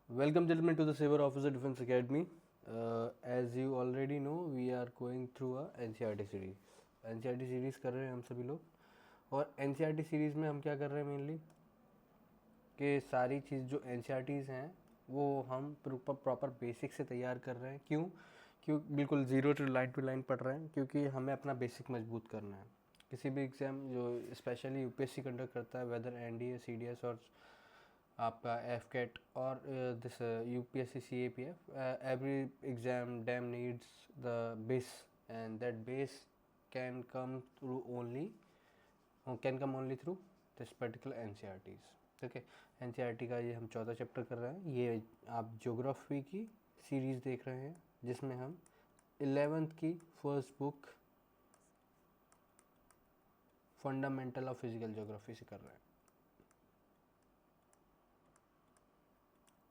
Welcome, gentlemen, to the Saber Officer Defense Academy. As you already know, we are going through a NCERT series. NCERT series कर रहे हैं हम सभी लोग, और NCERT series में हम क्या कर रहे हैं मेनली कि सारी चीज़ जो NCERTs हैं वो हम प्रॉपर बेसिक से तैयार कर रहे हैं। क्यों बिल्कुल ज़ीरो टू लाइन पढ़ रहे हैं, क्योंकि हमें अपना बेसिक मजबूत करना है। किसी भी एग्ज़ाम जो स्पेशली यूपीएससी कंडक्ट करता है, वेदर एनडीए, सीडीएस और आपका एफ कैट और this UPSC C A P F, every exam damn needs the base, and that base can come through only through this particular NCERTs. Okay, NCERT का ये हम चौथा chapter कर रहे हैं। ये आप ज्योग्राफी की सीरीज़ देख रहे हैं जिसमें हम 11th की first book fundamental of physical geography से कर रहे हैं।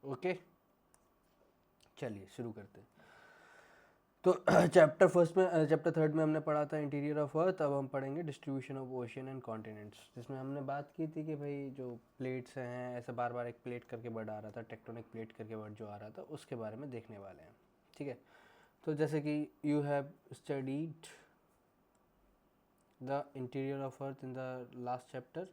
ओके, चलिए शुरू करते हैं। तो चैप्टर थर्ड में हमने पढ़ा था इंटीरियर ऑफ अर्थ। अब हम पढ़ेंगे distribution of ocean and continents, जिसमें हमने बात की थी कि भाई जो प्लेट्स हैं, ऐसे बार बार एक प्लेट करके वर्ड आ रहा था, टेक्टोनिक प्लेट करके वर्ड जो आ रहा था, उसके बारे में देखने वाले हैं। ठीक है, तो जैसे कि you have studied the interior of earth in the last chapter.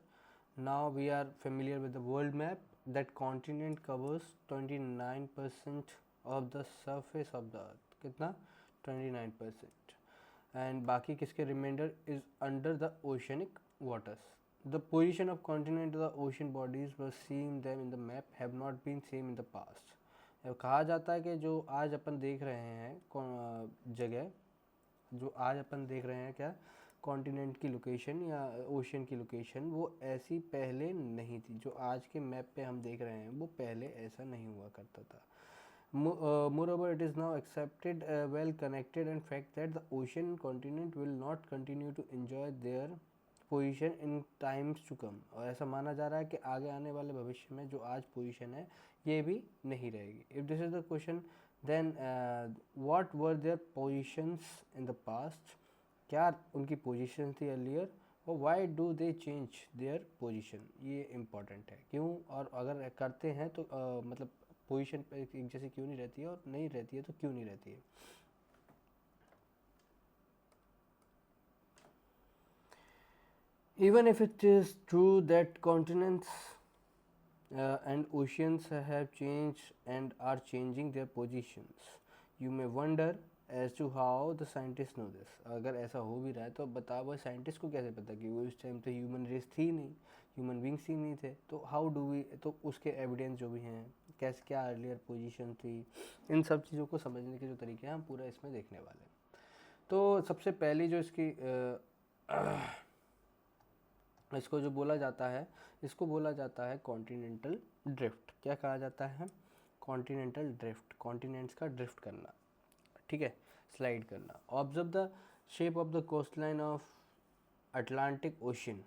Now we are familiar with the world map that continent covers 29% of the surface of the earth. कितना? 29%। एंड बाकी किसके reminder is under the oceanic waters. The position of continent the ocean bodies were seen them in the map have not been same in the past. कहा जाता है कि जो आज अपन देख रहे हैं जगह, जो आज अपन देख रहे हैं क्या, कॉन्टिनेंट की लोकेशन या ओशन की लोकेशन, वो ऐसी पहले नहीं थी। जो आज के मैप पे हम देख रहे हैं वो पहले ऐसा नहीं हुआ करता था। Moreover, it is now accepted, well connected, and fact that the ocean continent will not continue to enjoy their position in times to come. और ऐसा माना जा रहा है कि आगे आने वाले भविष्य में जो आज पोजीशन है ये भी नहीं रहेगी। If this is the question, then what were their positions in the past. क्या उनकी पोजीशन थी अर्लियर, और why do they change their position, ये इम्पॉर्टेंट है। क्यों, और अगर करते हैं तो मतलब पोजीशन पे एक जैसी क्यों नहीं रहती है, और नहीं रहती है तो क्यों नहीं रहती है। Even if it is true that continents and oceans have changed and are changing their positions, you may wonder as to how the scientists know this। अगर ऐसा हो भी रहा है तो बताओ भाई साइंटिस्ट को कैसे पता कि वो इस टाइम तो ह्यूमन रेस थी नहीं, ह्यूमन बींग्स ही नहीं थे, तो हाउ डू वी, तो उसके एविडेंस जो भी हैं, कैसे क्या अर्लियर पोजीशन थी, इन सब चीज़ों को समझने के जो तरीके हैं हम पूरा इसमें देखने वाले हैं। तो सबसे पहली जो इसकी इसको जो बोला जाता है, इसको बोला जाता है कॉन्टिनेंटल ड्रिफ्ट। क्या कहा जाता है? कॉन्टिनेंटल ड्रिफ्ट, कॉन्टिनेंट्स का ड्रिफ्ट करना, ठीक है, स्लाइड करना। Observe the shape of the coast line of Atlantic Ocean.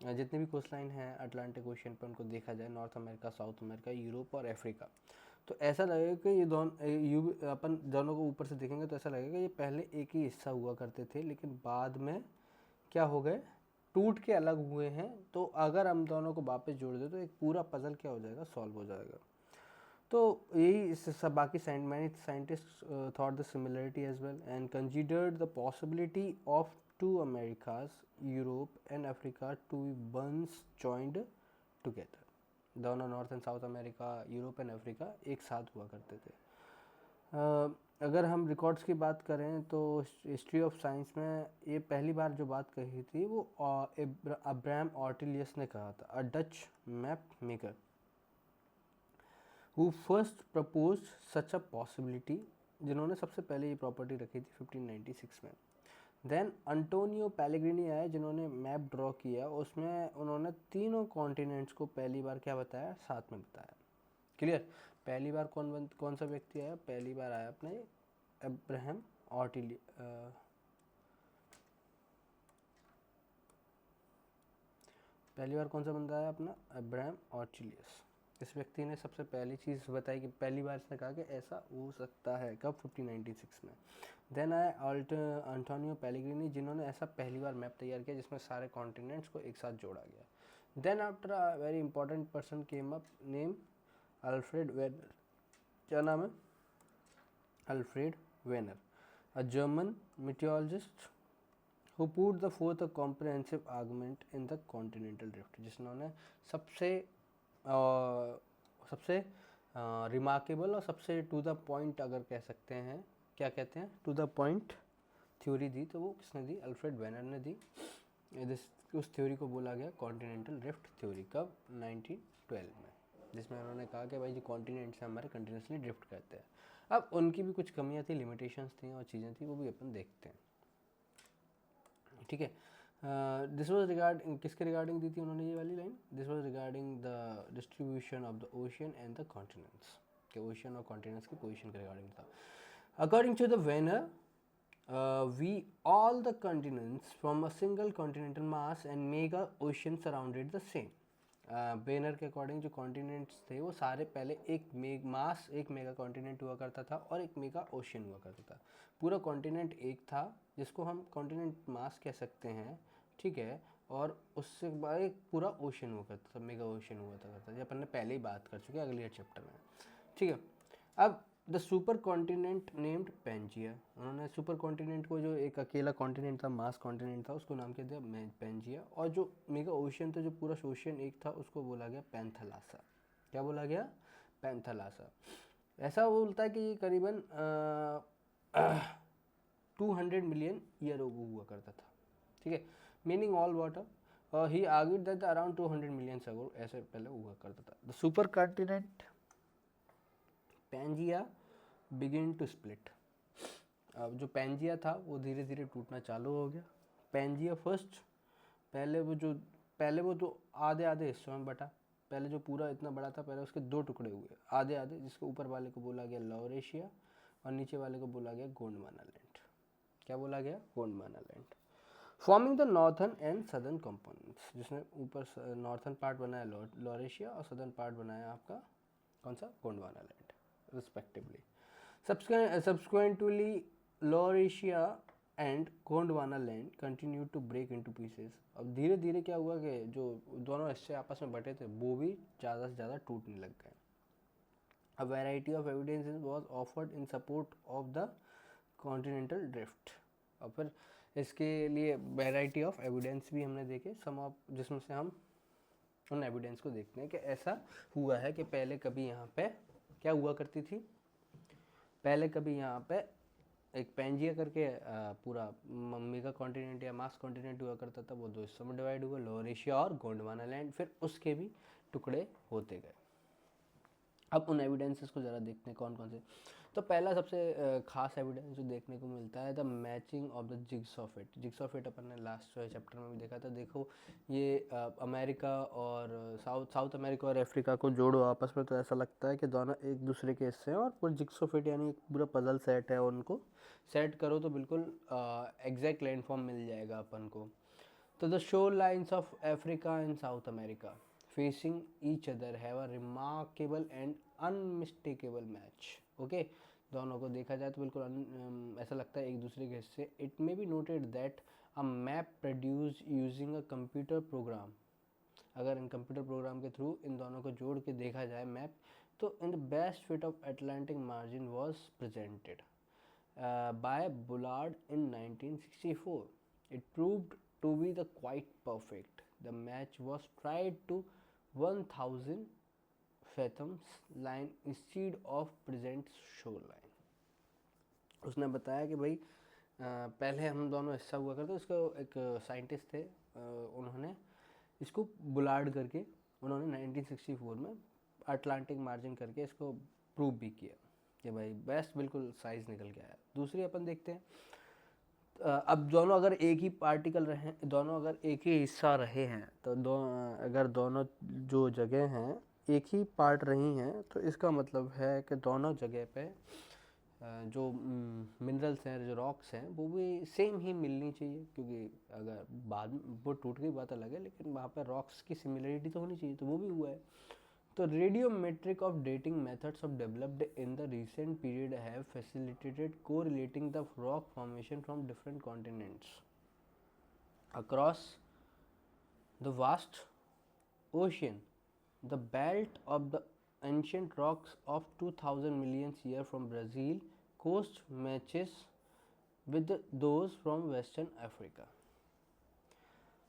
जितने भी कोस्ट लाइन हैं अटलांटिक ओशन पर, उनको देखा जाए, North America, South America, Europe और अफ्रीका, तो ऐसा लगेगा कि ये दोनों, अपन दोनों को ऊपर से देखेंगे तो ऐसा लगेगा ये पहले एक ही हिस्सा हुआ करते थे, लेकिन बाद में क्या हो गए, टूट के अलग हुए हैं। तो अगर हम दोनों को वापस जोड़ दें तो एक पूरा पजल क्या हो जाएगा, सॉल्व हो जाएगा। तो यही सब बाकी many scientist thought the similarity as well and considered the possibility of two Americas, Europe and Africa to be once joined together. दोनों north and south America, Europe and Africa एक साथ हुआ करते थे। अगर हम रिकॉर्ड्स की बात करें तो हिस्ट्री ऑफ साइंस में ये पहली बार जो बात कही थी वो अब्राहम ऑर्टिलियस ने कहा था, अ Dutch map maker who first propose such a possibility, जिन्होंने सबसे पहले ये प्रॉपर्टी रखी थी 1596 में। देन अंटोनियो पेलेग्रिनी आए जिन्होंने मैप ड्रॉ किया, उसमें उन्होंने तीनों कॉन्टिनेंट्स को पहली बार क्या बताया, साथ में बताया। क्लियर? पहली बार कौन सा व्यक्ति आया? पहली बार आया अपने अब्राहम ऑर्टिली पहली बार कौन सा बंदा आया अपना? अब्राहम ऑर्टिलियस। इस व्यक्ति ने सबसे पहली चीज़ बताई कि पहली बार इसने कहा कि ऐसा हो सकता है, कब? 1596 में। देन आए अंटोनियो पेलेग्रिनी, जिन्होंने ऐसा पहली बार मैप तैयार किया जिसमें सारे कॉन्टिनेंट्स को एक साथ जोड़ा गया। Then after a very important person came up name Alfred Wegener. क्या नाम है? Alfred Wegener, a German meteorologist who put the forth a comprehensive argument in the continental drift, जिन्होंने सबसे रिमार्केबल और सबसे टू द पॉइंट अगर कह सकते हैं, क्या कहते हैं, टू द पॉइंट थ्योरी दी, तो वो किसने दी? अल्फ्रेड वेनर ने दी। उस थ्योरी को बोला गया कॉन्टिनेंटल ड्रिफ्ट थ्योरी। कब? 1912 में, जिसमें उन्होंने कहा कि भाई जो कॉन्टिनेंट्स हैं हमारे कंटिन्यूसली ड्रिफ्ट करते हैं। अब उनकी भी कुछ कमियां थी, लिमिटेशंस थी और चीज़ें थी, वो भी अपन देखते हैं, ठीक है। दिस वॉज रिगार्डिंग, किसके रिगार्डिंग दी थी उन्होंने ये वाली लाइन? This was regarding the distribution of the ocean and the continents, के ओशियन और कॉन्टिनेंट्स की पोजिशन के रिगार्डिंग था। According to the Wegener, we all the continents from a single continental mass and mega ocean surrounded the same। Banner के according जो continents थे वो सारे पहले एक मास, एक मेगा कॉन्टिनेंट हुआ करता था और एक मेगा ओशियन हुआ करता था। पूरा कॉन्टिनेंट एक था जिसको हम कॉन्टिनेंट मास कह सकते हैं, ठीक है, और उससे बाद एक पूरा ओशियन हुआ करता था, मेगा ओशियन हुआ करता था, ये अपन ने पहले ही बात कर चुके हैं अगले चैप्टर में, ठीक है। अब the super continent named Pangaea, उन्होंने सुपर कॉन्टिनेंट को, जो एक अकेला कॉन्टिनेंट था, मास कॉन्टिनेंट था, उसको नाम क्या दिया? पेंजिया। और जो मेगा ओशियन था, जो पूरा ओशियन एक था, उसको बोला गया पैंथालासा। क्या बोला गया? पैंथालासा। ऐसा बोलता है कि ये करीबन 200 मिलियन ईयर हुआ करता था, ठीक है। Meaning all water, he argued that around 200 million ago ऐसे पहले हुआ करता था। The super continent Pangaea begin to split. अब जो पैंजिया था वो धीरे धीरे टूटना चालू हो गया। पैंजिया फर्स्ट, पहले वो तो आधे आधे हिस्सों में बटा। पहले जो पूरा इतना बड़ा था, पहले उसके दो टुकड़े हुए आधे आधे, जिसके ऊपर वाले को बोला गया लॉरेशिया और नीचे वाले को बोला गया गोंडवाना लैंड। क्या बोला गया? Gondwana land. Forming the northern and southern components, जिसने ऊपर नॉर्थन पार्ट बनाया लॉरेशिया और सदर्न पार्ट बनाया आपका कौन सा? Gondwana land respectively। Subsequently, Laurasia and Gondwana land continued to break into pieces। अब धीरे धीरे क्या हुआ कि जो दोनों हिस्से आपस में बटे थे वो भी ज़्यादा से ज़्यादा टूटने लग गए। A variety of evidences was offered in support of the continental drift। और फिर इसके लिए वेराइटी ऑफ एविडेंस भी हमने देखे, जिसमें से हम उन एविडेंस को देखते हैं कि ऐसा हुआ है कि पहले कभी यहाँ पे क्या हुआ करती थी? पहले कभी यहाँ पे एक पेंजिया करके पूरा मेगा कॉन्टिनेंट या मास कॉन्टिनेंट हुआ करता था, वो दो हिस्सों में डिवाइड हुआ, लोअर एशिया और गोंडवाना लैंड, फिर उसके भी टुकड़े होते गए। अब उन एविडेंसेस को ज़रा देखते हैं कौन कौन से। तो पहला सबसे खास एविडेंस जो देखने को मिलता है, the matching of the jigsaw fit. Jigsaw fit अपन ने लास्ट चैप्टर में भी देखा था। देखो ये अमेरिका और साउथ अमेरिका और अफ्रीका को जोड़ो आपस में, तो ऐसा लगता है कि दोनों एक दूसरे के हिस्से हैं, और पूरा जिग्सॉ फिट यानी एक पूरा पजल सेट है, उनको सेट करो तो बिल्कुल एग्जैक्ट लैंडफॉर्म मिल जाएगा अपन को। तो the shore lines of Africa and south America facing each other have a remarkable and unmistakable match। Okay, दोनों को देखा जाए तो बिल्कुल ऐसा लगता है एक दूसरे के हिस्से। It may be noted that a map produce using a computer program, अगर इन कंप्यूटर प्रोग्राम के थ्रू इन दोनों को जोड़ के देखा जाए मैप, तो in the best fit of Atlantic margin was presented by Bullard in 1964। It proved to be the quite perfect. The match was tried to 1000 fathoms line instead of present shoreline। उसने बताया कि भाई पहले हम दोनों हिस्सा हुआ करते, उसको एक साइंटिस्ट थे, उन्होंने इसको बुलार्ड करके उन्होंने 1964 में अटलांटिक मार्जिन करके इसको प्रूव भी किया कि भाई बेस्ट बिल्कुल साइज निकल के आया। दूसरी अपन देखते हैं, अब दोनों अगर एक ही पार्टिकल रहे, दोनों अगर एक ही हिस्सा रहे हैं, तो अगर दोनों जो जगह हैं एक ही पार्ट रही हैं, तो इसका मतलब है कि दोनों जगह पे जो मिनरल्स हैं, जो रॉक्स हैं, वो भी सेम ही मिलनी चाहिए, क्योंकि अगर बाद में वो टूट गई बात अलग है, लेकिन वहाँ पे रॉक्स की सिमिलरिटी तो होनी चाहिए, तो वो भी हुआ है। तो radiometric of dating methods of developed in the recent period have facilitated correlating the rock formation from different continents across the vast ocean। The belt of the ancient rocks of 2000 million year from Brazil coast matches with those from Western Africa.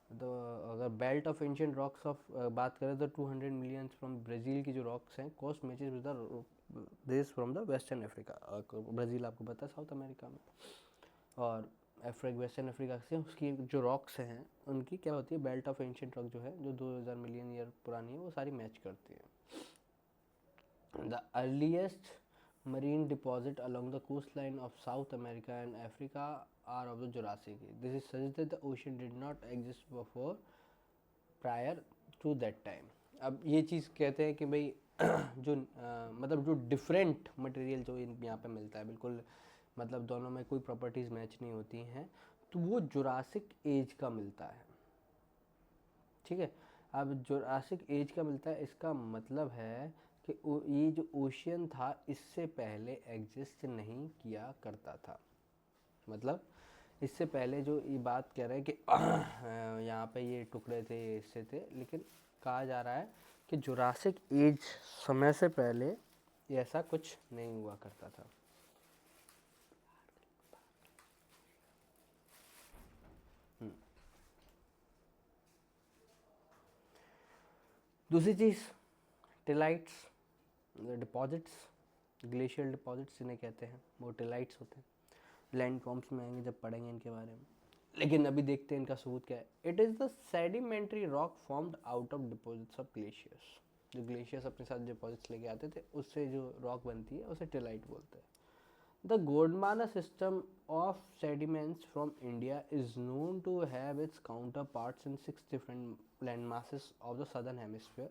तो अगर belt of ancient rocks of बात करें तो 200 million from Brazil की जो rocks हैं coast matches with the देश from the western Africa. Brazil आपको पता है साउथ अमेरिका में, और वेस्टर्न अफ्रीका से उसकी जो रॉक्स हैं उनकी क्या होती है, बेल्ट ऑफ एंशियंट रॉक जो है जो 2000 मिलियन ईयर पुरानी है वो सारी मैच करती है. The earliest marine deposit along the coastline of South America and Africa are of the Jurassic age. This is suggests that the ocean did not exist before prior to that time. अब ये चीज़ कहते हैं कि भाई जो मतलब जो different material जो यहाँ पे मिलता है बिल्कुल मतलब दोनों में कोई प्रॉपर्टीज़ मैच नहीं होती हैं, तो वो जुरासिक एज का मिलता है. ठीक है, अब जुरासिक एज का मिलता है, इसका मतलब है कि ये जो ओशियन था इससे पहले एग्जिस्ट नहीं किया करता था. मतलब इससे पहले जो ये बात कह रहे हैं कि यहाँ पे ये टुकड़े थे इससे थे, लेकिन कहा जा रहा है कि जुरासिक एज समय से पहले ऐसा कुछ नहीं हुआ करता था. दूसरी चीज़ टिलाइट्स डिपॉजिट्स, ग्लेशियल डिपॉजिट्स इन्हें कहते हैं, वो टिलाइट्स होते हैं. लैंड फॉर्म्स में आएंगे जब पढ़ेंगे इनके बारे में, लेकिन अभी देखते हैं इनका सबूत क्या है. It is the sedimentary rock formed out of deposits of glaciers. जो ग्लेशियर्स अपने साथ डिपॉजिट्स लेके आते थे उससे जो रॉक बनती है उसे टिलाइट बोलते हैं. The Gondwana system of sediments from India is known to have its counter parts in 6 different land masses of the southern hemisphere.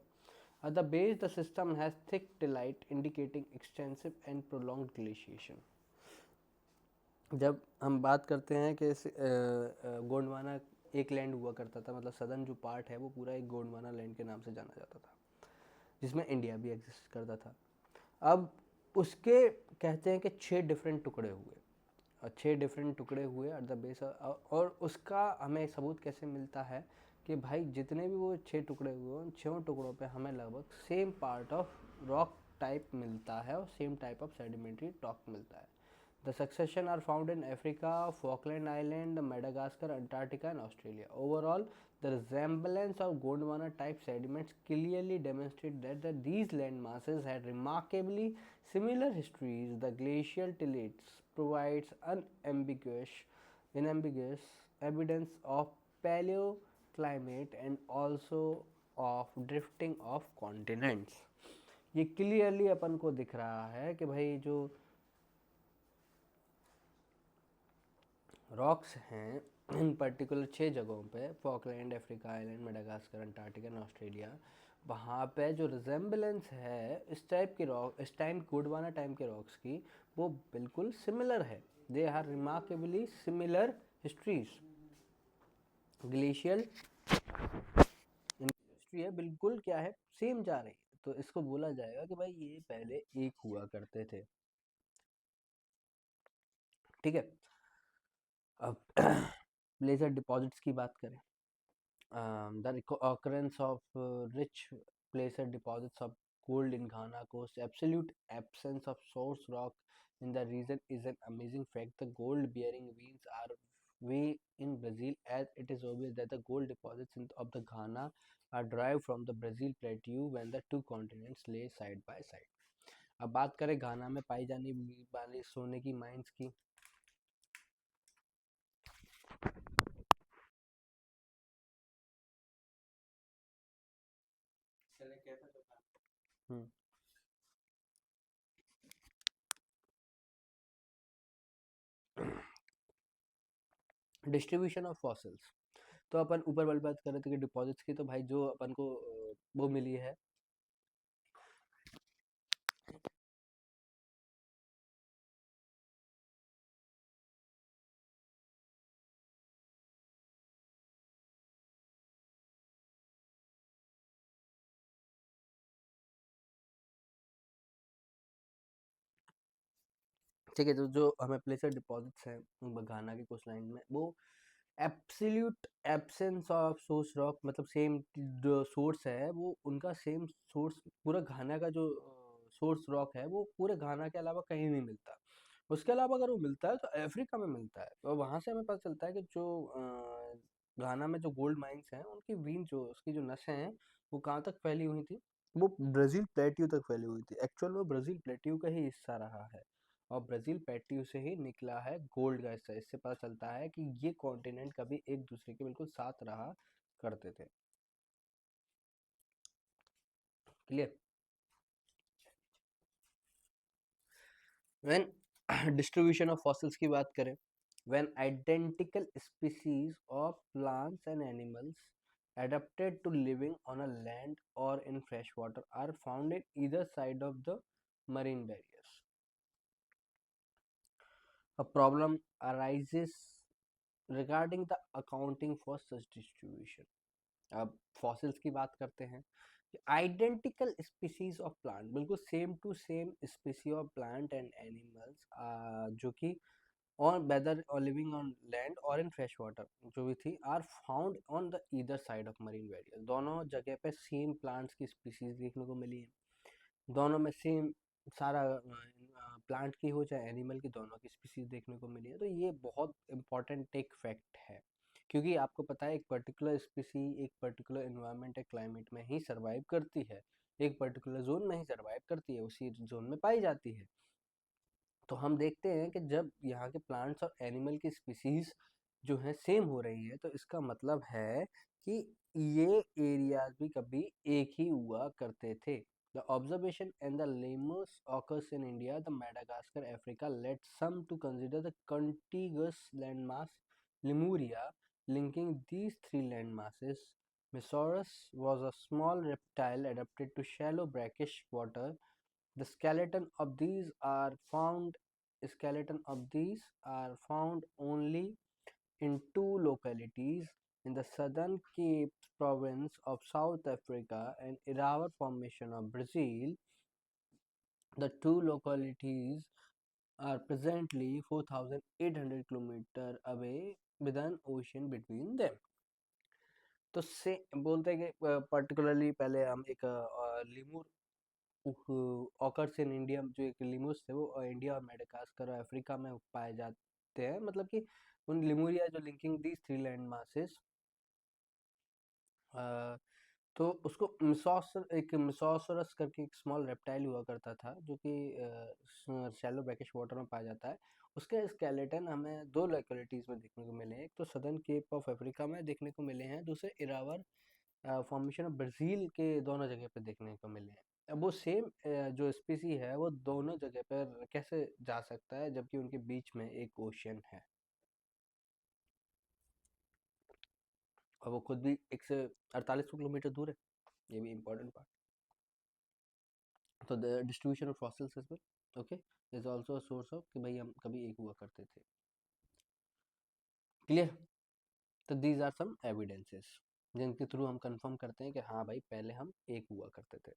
At the base, the system has thick tillite indicating extensive and prolonged glaciation. जब हम बात करते हैं कि गोंडवाना एक land हुआ करता था, मतलब सदर्न जो पार्ट है वो पूरा एक गोंडवाना लैंड के नाम से जाना जाता था, जिसमें इंडिया भी एग्जिस्ट करता था. अब उसके कहते हैं कि 6 डिफरेंट टुकड़े हुए, और 6 डिफरेंट टुकड़े हुए एट द बेस, और उसका हमें सबूत कैसे मिलता है कि भाई जितने भी वो 6 टुकड़े हुए उन 6 टुकड़ों पे हमें लगभग same part of rock type मिलता है और same type of sedimentary rock मिलता है. The succession are found in Africa, Falkland Island, Madagascar, Antarctica and Australia. Overall the resemblance of Gondwana type sediments clearly demonstrate that these land masses had remarkably similar histories. The glacial tillates provides unambiguous evidence of paleoclimate and also of drifting of continents. ये clearly अपन को दिख रहा है कि भाई जो rocks हैं इन particular 6 जगहों पे, Falkland, Africa island, Madagascar, Antarctica and Australia, वहाँ पे जो रिजेम्बलेंस है इस टाइप की रॉक, इस टाइम गोंडवाना टाइम के रॉक्स की, वो बिल्कुल सिमिलर है. They are remarkably similar histories. Glacial history है बिल्कुल क्या है, सेम जा रही है, तो इसको बोला जाएगा कि भाई ये पहले एक हुआ करते थे. ठीक है, अब लेजर डिपॉजिट्स की बात करें. The occurrence of rich placer deposits of gold in Ghana coast, absolute absence of source rock in the region is an amazing fact. The gold-bearing veins are way in Brazil, as it is obvious that the gold deposits of the Ghana are derived from the Brazil plateau when the two continents lay side by side. अब बात करें घाना में पाई जाने वाली सोने की mines की. Distribution of fossils, तो अपन ऊपर वाली बात कर रहे थे कि डिपॉजिट्स की, तो भाई जो अपन को वो मिली है ठीक है, तो जो हमें प्लेसर डिपॉजिट्स हैं घाना के कोस्ट लाइन में, वो absolute absence of source rock, मतलब सेम जो सोर्स है वो उनका सेम सोर्स पूरा घाना का जो सोर्स रॉक है वो पूरे घाना के अलावा कहीं नहीं मिलता। उसके अलावा अगर वो मिलता है तो अफ्रीका में मिलता है, और वहाँ से हमें पता चलता है कि जो घाना में जो गोल्ड माइंस हैं उनकी वीन जो उसकी जो नसें हैं वो कहाँ तक फैली हुई थी, वो ब्राज़ील प्लेट्यू तक फैली हुई थी। एक्चुअल में ब्राज़ील प्लेट्यू का ही हिस्सा रहा है, और ब्राज़ील प्लेट्यू से ही निकला है गोल्ड का हिस्सा। इससे पता चलता है कि ये कॉन्टिनेंट कभी एक दूसरे के बिल्कुल साथ रहा करते थे। Clear. When distribution of fossils की बात करें, when identical species of plants and animals adapted to living on a land or in fresh water are found in either side of the marine barriers. A problem arises regarding the accounting for such distribution. अब fossils की बात करते हैं। Identical species of plant, बिल्कुल same to same species of plant and animals जो कि और weather और लिविंग ऑन लैंड और इन फ्रेश वाटर जो भी थी, are found on the either side of marine barrier. दोनों जगह पे सेम प्लांट्स की स्पीसीज देखने को मिली है, दोनों में सेम सारा प्लांट की हो चाहे एनिमल की, दोनों की स्पीसीज देखने को मिली है। तो ये बहुत इंपॉर्टेंट एक फैक्ट है, क्योंकि आपको पता है एक पर्टिकुलर स्पीसी एक पर्टिकुलर इन्वायरमेंट एक क्लाइमेट में ही सर्वाइव करती है, एक पर्टिकुलर जोन में ही सर्वाइव करती है, उसी जोन में पाई जाती है। तो हम देखते हैं कि जब यहाँ के प्लांट्स और एनिमल की स्पीसीज जो है सेम हो रही है, तो इसका मतलब है कि ये एरियाज भी कभी एक ही हुआ करते थे। The observation and the lemurs occurs in India, the Madagascar, Africa led some to consider the contiguous landmass Lemuria linking these three landmasses. Mesaurus was a small reptile adapted to shallow brackish water. The skeleton of these are found only in two localities in the southern Cape province of South Africa and Irawa Formation of Brazil. The two localities are presently 4,800 kilometers away with an ocean between them. तो से बोलते हैं कि particularly पहले हम एक लिमूर occurs in India, जो एक लिमूस थे वो इंडिया और मेडागास्कर और अफ्रीका में पाए जाते हैं। मतलब कि उन लिमूरिया जो linking these three land masses, तो उसको एक मिसोसरस करके एक स्मॉल रेप्टाइल हुआ करता था, जो कि शैलो ब्रैकिश वाटर में पाया जाता है। उसके स्केलेटन हमें दो लोकेलिटीज़ में देखने को मिले हैं, एक तो सदर्न केप ऑफ अफ्रीका में देखने को मिले हैं, दूसरे इरावर फॉर्मेशन ऑफ ब्राज़ील के दोनों जगह पे देखने को मिले हैं। अब वो सेम जो स्पीसी है वो दोनों जगह पर कैसे जा सकता है जबकि उनके बीच में एक ओशियन है, और वो खुद भी 148 किलोमीटर दूर है। ये भी इम्पोर्टेंट पार्ट। तो the distribution of fossils as well, okay, is also a source of कि भाई हम कभी एक हुआ करते थे। क्लियर। तो दीज आर सम एविडेंसेस जिनके थ्रू हम कंफर्म करते हैं कि हाँ भाई पहले हम एक हुआ करते थे।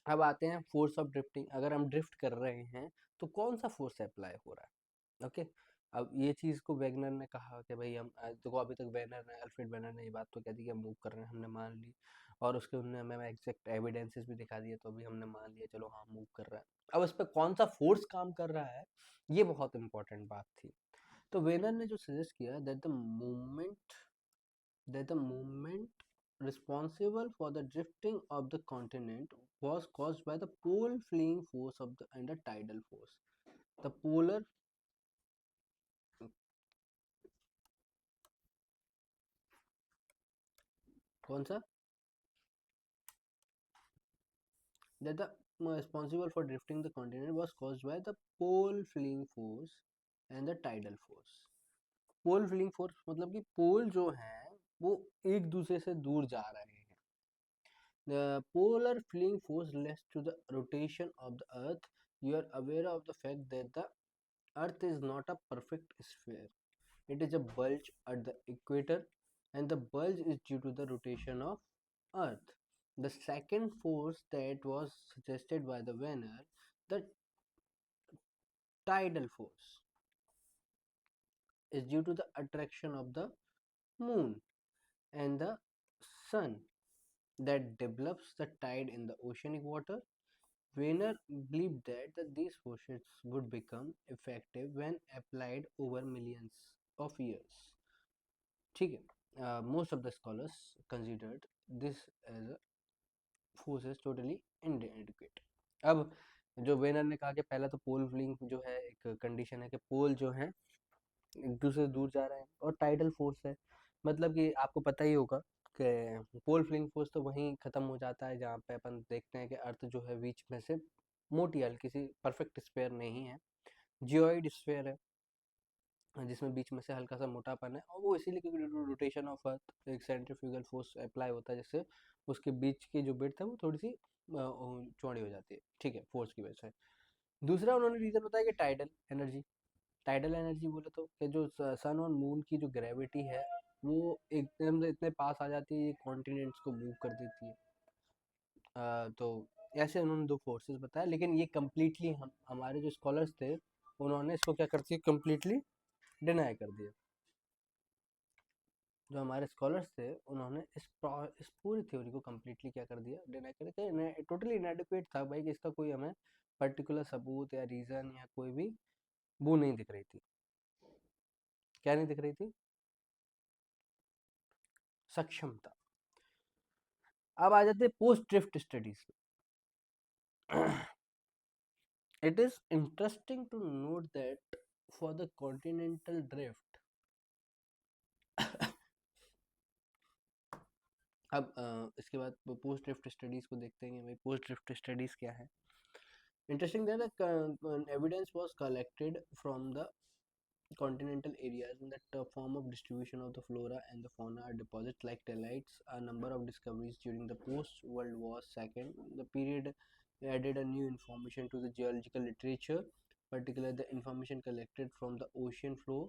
अब आते हैं फोर्स ऑफ ड्रिफ्टिंग। अगर हम ड्रिफ्ट कर रहे हैं तो कौन सा फोर्स अप्लाई हो रहा है, ओके। अब ये चीज़ को वैगनर ने कहा कि भाई हम देखो, अभी तक वैनर ने अल्फ्रेड वैनर ने ये बात तो कह दी कि हम मूव कर रहे हैं, हमने मान ली, और उसके उन्होंने हमें एग्जैक्ट एविडेंसेस भी दिखा दिए, तो अभी हमने मान लिया चलो हाँ मूव कर रहा है। अब इस पर कौन सा फोर्स काम कर रहा है, ये बहुत इंपॉर्टेंट बात थी। तो वेनर ने जो सजेस्ट किया that the movement responsible for the drifting of the continent was caused by the pole fleeing force of the and the tidal force. The polar कौन सा that the responsible for drifting the continent was caused by the pole fleeing force and the tidal force. Pole fleeing force मतलब कि पोल जो है वो एक दूसरे से दूर जा रहे हैं। The polar fleeing force leads to the rotation of the earth. You are aware of the fact that the earth is not a perfect sphere. It is a bulge at the equator, and the bulge is due to the rotation of earth. The second force that was suggested by the Venner, the tidal force, is due to the attraction of the moon and the sun that develops the tide in the oceanic water. Weiner believed that these forces would become effective when applied over millions of years. ठीक है, most of the scholars considered this as a forces totally inadequate. अब जो Vanern ने कहा कि पहला तो पोल fling जो है एक कंडीशन है कि पोल जो है एक दूसरे से दूर जा रहे हैं, और टाइडल फोर्स है, मतलब कि आपको पता ही होगा कि पोल फ्लिंग फोर्स तो वहीं ख़त्म हो जाता है जहाँ पे अपन देखते हैं कि अर्थ जो है बीच में से मोटी हल्की सी परफेक्ट स्फेयर नहीं है, जियोइड स्फेयर है जिसमें बीच में से हल्का सा मोटापन है, और वो इसीलिए क्योंकि रोटेशन ऑफ अर्थ एक सेंट्रीफ्यूगल फोर्स अप्लाई होता है जिससे उसके बीच की जो बिड्थ है वो थोड़ी सी चौड़ी हो जाती है, ठीक है, फोर्स की वजह से। दूसरा उन्होंने रीज़न बताया कि टाइडल एनर्जी। टाइडल एनर्जी बोले तो कि जो सन और मून की जो ग्रेविटी है वो एकदम से इतने पास आ जाती है, ये कॉन्टिनेंट्स को मूव कर देती है। तो ऐसे उन्होंने दो फोर्सेस बताया, लेकिन ये कम्प्लीटली हम हमारे जो स्कॉलर्स थे उन्होंने इसको क्या कर दिया, कम्प्लीटली डिनाई कर दिया। जो हमारे स्कॉलर्स थे उन्होंने इस पूरी थ्योरी को कम्प्लीटली क्या कर दिया, डिनाई कर दिया, टोटली इनएडिक्वेट था भाई, कि इसका कोई हमें पर्टिकुलर सबूत या रीज़न या कोई भी वो नहीं दिख रही थी। क्या नहीं दिख रही थी? सक्षमता। अब आ जाते हैं post drift studies. It is interesting to note that for the continental drift अब इसके बाद पोस्ट ड्रिफ्ट स्टडीज को देखते हैं कि भाई पोस्ट ड्रिफ्ट स्टडीज क्या है। Interesting that evidence was collected from the continental areas in the form of distribution of the flora and the fauna are deposits like telites. A number of discoveries during the post-World War II. The period added a new information to the geological literature, particularly the information collected from the ocean floor.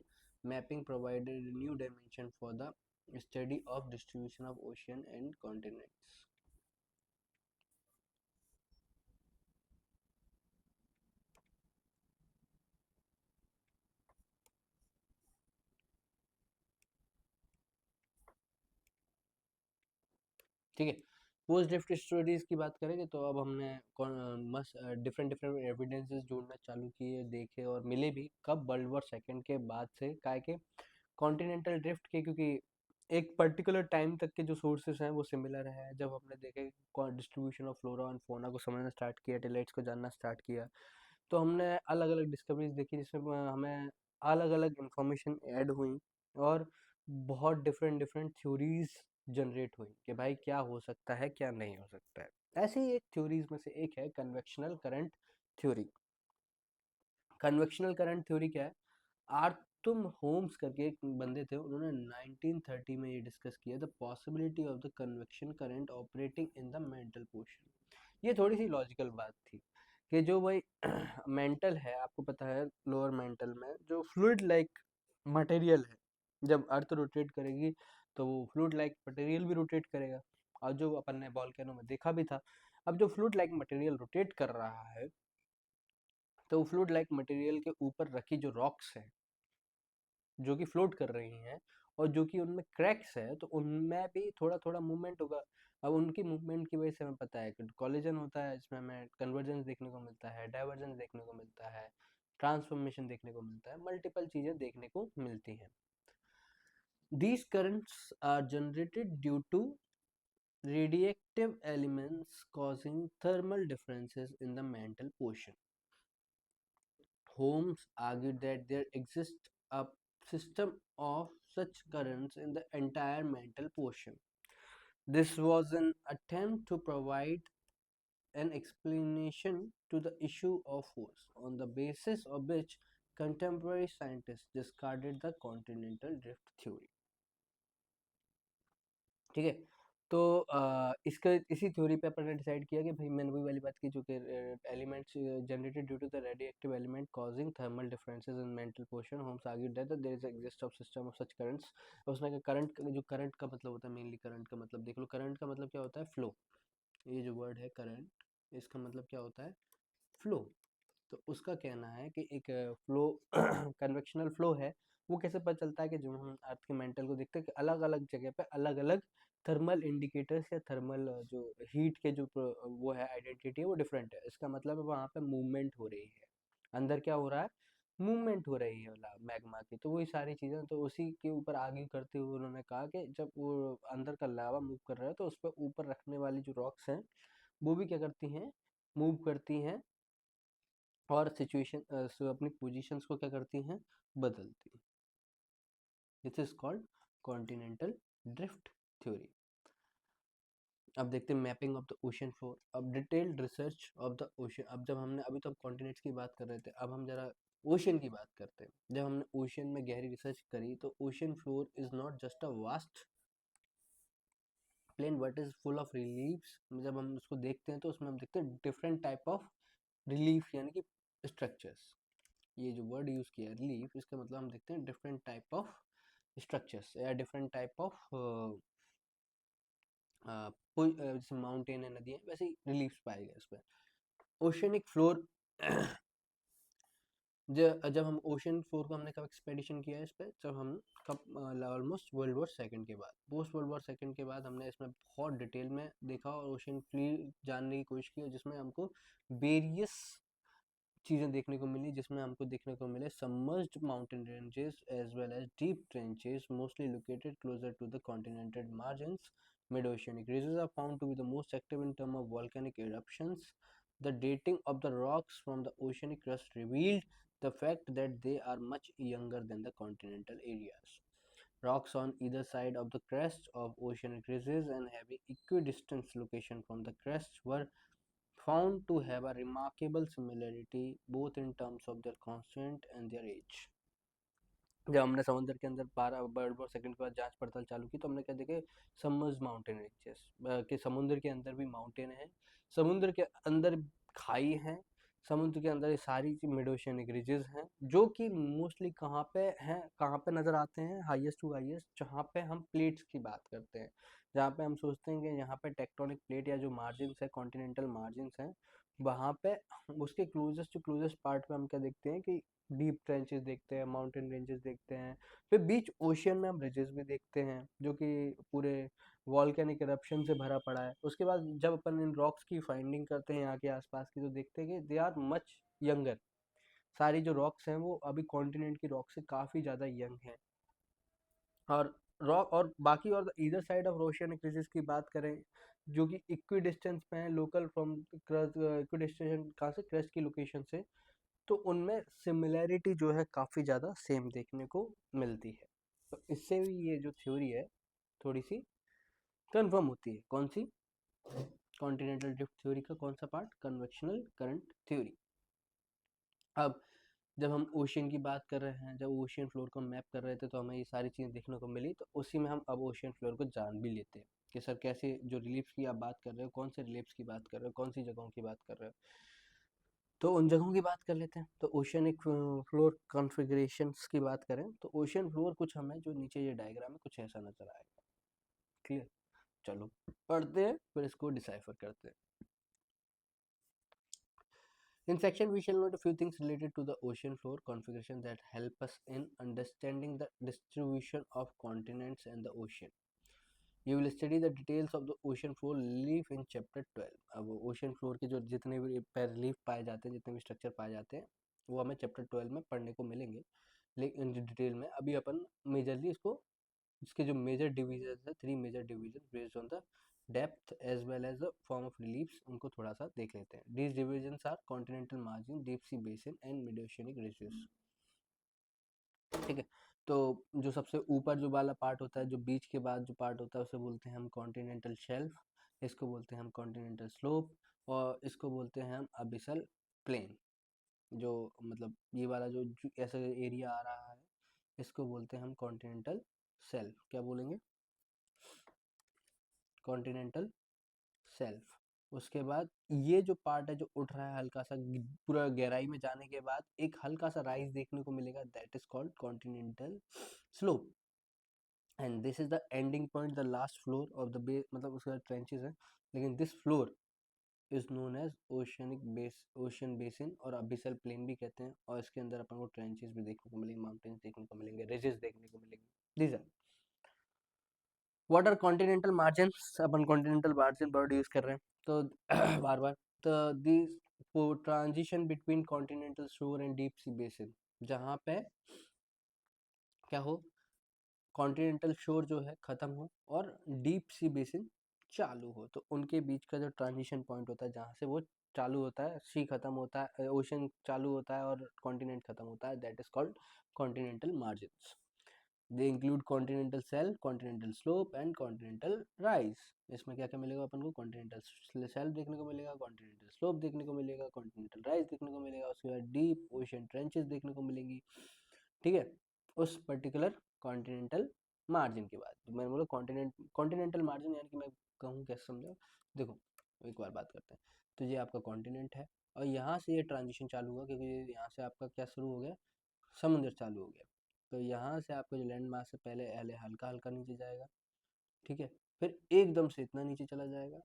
Mapping provided a new dimension for the study of distribution of ocean and continents. ठीक है, post drift stories की बात करेंगे तो अब हमने मस्त different different evidences जोड़ना चालू किए, देखे और मिले भी कब, वर्ल्ड वॉर सेकेंड के बाद से, काय के कॉन्टिनेंटल ड्रिफ्ट के, क्योंकि एक पर्टिकुलर टाइम तक के जो सोर्सेस हैं वो सिमिलर है। जब हमने देखे distribution of flora and fauna को समझना स्टार्ट किया, टेलाइट्स को जानना स्टार्ट किया, तो हमने अलग अलग डिस्कवरीज देखी जिसमें हमें अलग अलग इंफॉर्मेशन ऐड हुई, और बहुत डिफरेंट डिफरेंट थ्योरीज जनरेट हुई कि भाई क्या हो सकता है क्या नहीं हो सकता है। ऐसे ही एक थ्योरीज में से एक है convectional current theory. Convectional current theory क्या है? आर्थुम होम्स करके एक बंदे थे, उन्होंने 1930 में ये डिस्कस किया, the possibility of the convection current operating in the mental portion. ये थोड़ी सी लॉजिकल बात थी कि जो भाई मेंटल है, आपको पता है लोअर मेंटल में जो फ्लूइड लाइक मटेरियल है, जब अर्थ रोटेट करेगी तो वो फ्लूइड लाइक मटेरियल भी रोटेट करेगा, और जो अपन ने वॉल्केनो में देखा भी था। अब जो फ्लूइड लाइक मटेरियल रोटेट कर रहा है तो फ्लूइड लाइक मटेरियल के ऊपर रखी जो रॉक्स हैं जो कि फ्लोट कर रही हैं और जो कि उनमें क्रैक्स है, तो उनमें भी थोड़ा थोड़ा मूवमेंट होगा। अब उनकी मूवमेंट की वजह से हमें पता है कि कॉलिजन होता है, इसमें हमें कन्वर्जेंस देखने को मिलता है, डाइवर्जेंस देखने को मिलता है, ट्रांसफॉर्मेशन देखने को मिलता है, मल्टीपल चीज़ें देखने को मिलती हैं। These currents are generated due to radioactive elements causing thermal differences in the mantle portion. Holmes argued that there exists a system of such currents in the entire mantle portion. This was an attempt to provide an explanation to the issue of force, on the basis of which contemporary scientists discarded the continental drift theory. ठीक है, तो इसका इसी theory पे अपन ने decide किया कि भाई मैंने वही वाली बात की जो कि elements generated due to the radioactive element causing thermal differences in mantle portion. Holmes argued that there is exist of system of such currents. उसने कहा करंट, जो करंट का मतलब होता है, मेनली करंट का मतलब देख लो, करंट का मतलब क्या होता है, फ्लो। ये जो वर्ड है करंट, इसका मतलब क्या होता है, फ्लो। तो उसका कहना है कि एक फ्लो कन्वेक्शनल फ्लो है। वो कैसे पता चलता है कि जो हम अर्थ के मेंटल को देखते हैं कि अलग अलग जगह पे अलग अलग थर्मल इंडिकेटर्स या थर्मल जो हीट के जो वो है आइडेंटिटी है वो डिफरेंट है। इसका मतलब है वहाँ पे मूवमेंट हो रही है, अंदर क्या हो रहा है, मूवमेंट हो रही है मैग्मा की। तो वही सारी चीज़ें, तो उसी के ऊपर आगे करते हुए उन्होंने कहा कि जब वो अंदर का लावा मूव कर रहा है तो उस पर ऊपर रखने वाली जो रॉक्स हैं वो भी क्या करती हैं, मूव करती हैं और सिचुएशन अपनी पोजीशंस को क्या करती हैं, बदलती हैं। This is called continental drift theory. अब देखते हैं mapping of the ocean floor. अब detailed research of the ocean. अब जब हमने, अभी तो हम कॉन्टिनेंट्स की बात कर रहे थे, अब हम जरा ओशन की बात करते हैं। जब हमने ओशन में गहरी रिसर्च करी तो ocean floor is not just a vast plain but is full of reliefs. जब हम उसको देखते हैं तो उसमें हम देखते हैं डिफरेंट टाइप ऑफ रिलीफ यानी कि स्ट्रक्चर्स। ये जो वर्ड यूज किया है रिलीफ, इसका मतलब हम देखते हैं डिफरेंट टाइप ऑफ स्ट्रक्चर्स या डिफरेंट टाइप ऑफ जैसे माउंटेन है, नदी है, वैसे ही रिलीफ्स पाए गए इसमें। ओशनिक फ्लोर जब हम ओशन फ्लोर को हमने कब एक्सपेडिशन किया है इस पर, जब हम कब ऑलमोस्ट वर्ल्ड वॉर सेकंड के बाद, पोस्ट वर्ल्ड वॉर सेकंड के बाद हमने इसमें बहुत डिटेल में देखा और ओशन फ्लोर जानने की कोशिश की, जिसमें हमको वेरियस चीज़ें देखने को मिली, जिसमें हमको देखने को मिले submerged mountain ranges as well as deep trenches mostly located closer to the continental margins. Mid-oceanic ridges are found to be the most active in terms of volcanic eruptions. The dating of the rocks from the oceanic crust revealed the fact that they are much younger than the continental areas. Rocks on either side of the crest of oceanic ridges and having equidistant location from the crest were found to have a remarkable similarity both in terms of their constant and their age. जब हमने समुद्र के अंदर 12 world war second के बाद जांच पड़ताल चालू की तो हमने क्या देखे, सबमर्ज्ड माउंटेन रेंजेस कि समुद्र के अंदर भी माउंटेन है, समुद्र के अंदर खाई है, समुद्र के अंदर ये सारी मिड ओशियनिक रिजेस हैं जो कि मोस्टली कहाँ पे हैं, कहाँ पे नज़र आते हैं, हाईएस्ट टू हाईएस्ट जहाँ पे हम प्लेट्स की बात करते हैं, जहाँ पे हम सोचते हैं कि यहाँ पे टेक्टोनिक प्लेट या जो मार्जिन्स है कॉन्टिनेंटल मार्जिन्स हैं वहाँ पे उसके क्लोजेस्ट टू क्लोजेस्ट पार्ट पे हम क्या देखते हैं कि डीप ट्रेंचेस देखते हैं, माउंटेन रेंजेस देखते हैं, फिर बीच ओशियन में हम रिजेस भी देखते हैं जो कि पूरे वॉल्केनिक इरप्शन से भरा पड़ा है। उसके बाद जब अपन इन रॉक्स की फाइंडिंग करते हैं यहाँ के आसपास की तो देखते हैं कि दे आर मच यंगर। सारी जो रॉक्स हैं वो अभी कॉन्टिनेंट की रॉक से काफ़ी ज़्यादा यंग हैं। और रॉक और बाकी और इधर साइड ऑफ ओशियनिक रिजेस की बात करें जो कि इक्वी डिस्टेंस पे है लोकल फ्रॉम इक्वी डिस्टेंस कहाँ से, क्रेस्ट की लोकेशन से, तो उनमें सिमिलैरिटी जो है काफ़ी ज़्यादा सेम देखने को मिलती है। तो इससे भी ये जो थ्योरी है थोड़ी सी कंफर्म होती है। कौन सी, कॉन्टिनेंटल ड्रिफ्ट थ्योरी का कौन सा पार्ट, कन्वेक्शनल करंट थ्योरी। अब जब हम ओशियन की बात कर रहे हैं, जब ओशियन फ्लोर को मैप कर रहे थे तो हमें ये सारी चीज़ें देखने को मिली, तो उसी में हम अब ओशियन फ्लोर को जान भी लेते हैं कि सर कैसे जो रिलीफ्स की आप बात कर रहे हो, कौन से रिलीफ्स की बात कर रहे हो, कौन सी जगहों की बात कर रहे हो, तो उन जगहों की बात कर लेते हैं। तो ओशियनिक फ्लोर कॉन्फ़िगरेशंस की बात करें तो ओशियन फ्लोर कुछ हमें जो नीचे ये डायग्राम है कुछ ऐसा नज़र आएगा। क्लियर, चलो पढ़ते हैं फिर इसको डिसाइफर करते हैं। In section we shall note a few things related to the ocean floor configuration that help us in understanding the distribution of continents and the ocean. You will study the details of the ocean floor relief in chapter 12. अब ocean floor के जो जितने भी relief पाए जाते हैं, जितने भी स्ट्रक्चर पाए जाते हैं वो हमें चैप्टर 12 में पढ़ने को मिलेंगे, लेकिन डिटेल में अभी अपन मेजरली इसको, इसके जो मेजर डिवीजन है, 3 major division based on the depth as well as the form of reliefs, उनको थोड़ा सा देख लेते हैं। These divisions are continental margin, deep sea basin and mid oceanic ridges. ठीक है, तो जो सबसे ऊपर जो वाला पार्ट होता है, जो बीच के बाद जो पार्ट होता है उसे बोलते हैं हम कॉन्टिनेंटल शेल्फ, इसको बोलते हैं हम कॉन्टिनेंटल स्लोप, और इसको बोलते हैं हम अबिसल प्लेन। जो मतलब ये वाला जो ऐसा एरिया आ रहा है इसको बोलते हैं हम कॉन्टिनेंटल शेल्फ। क्या बोलेंगे, कॉन्टिनेंटल शेल्फ। उसके बाद ये जो पार्ट है जो उठ रहा है हल्का सा पूरा गहराई में जाने के बाद एक हल्का सा राइज देखने को मिलेगा, that is called continental slope. And this is the ending point, the last floor of the bay, मतलब उसका ट्रेंचेस है, लेकिन this floor is known as oceanic base, ocean basin और अबिसल प्लेन भी कहते हैं। और इसके अंदर अपन को ट्रेंचेस भी देखने को मिलेंगे, माउंटेन्स देखने को मिलेंगे, रिजेस देखने को मिलेंगे। These are what are continental margin, अपन कॉन्टिनेंटल मार्जिन वर्ड यूज कर रहे हैं तो बार बार, तो this transition between continental shore and deep sea basin, जहाँ पे क्या हो, कॉन्टिनेंटल शोर जो है ख़त्म हो और डीप सी बेसिन चालू हो, तो उनके बीच का जो ट्रांजिशन पॉइंट होता है जहाँ से वो चालू होता है, सी खत्म होता है, ओशन चालू होता है और कॉन्टिनेंट खत्म होता है, that is called continental margins. They include continental self, continental slope and continental rise. इसमें क्या क्या मिलेगा अपन को, कॉन्टिनेंटल सेल्फ देखने को मिलेगा, कॉन्टिनेंटल स्लोप देखने को मिलेगा, कॉन्टिनेंटल राइज देखने को मिलेगा, उसके बाद डीप ओशन ट्रेंचेस देखने को मिलेंगी। ठीक है, उस पर्टिकुलर कॉन्टिनेंटल मार्जिन की बात, मैंने बोला कॉन्टिनेंटल मार्जिन यानी कि मैं कहूँ कैसे समझो, देखो एक बार बात करते हैं। तो ये आपका कॉन्टिनेंट है और यहाँ से ये ट्रांजिशन चालू हुआ क्योंकि यहाँ से आपका क्या शुरू हो गया, समुद्र चालू हो गया। तो यहाँ से आपका जो लैंड मास है पहले पहले हल्का हल्का नीचे जाएगा, ठीक है, फिर एकदम से इतना नीचे चला जाएगा,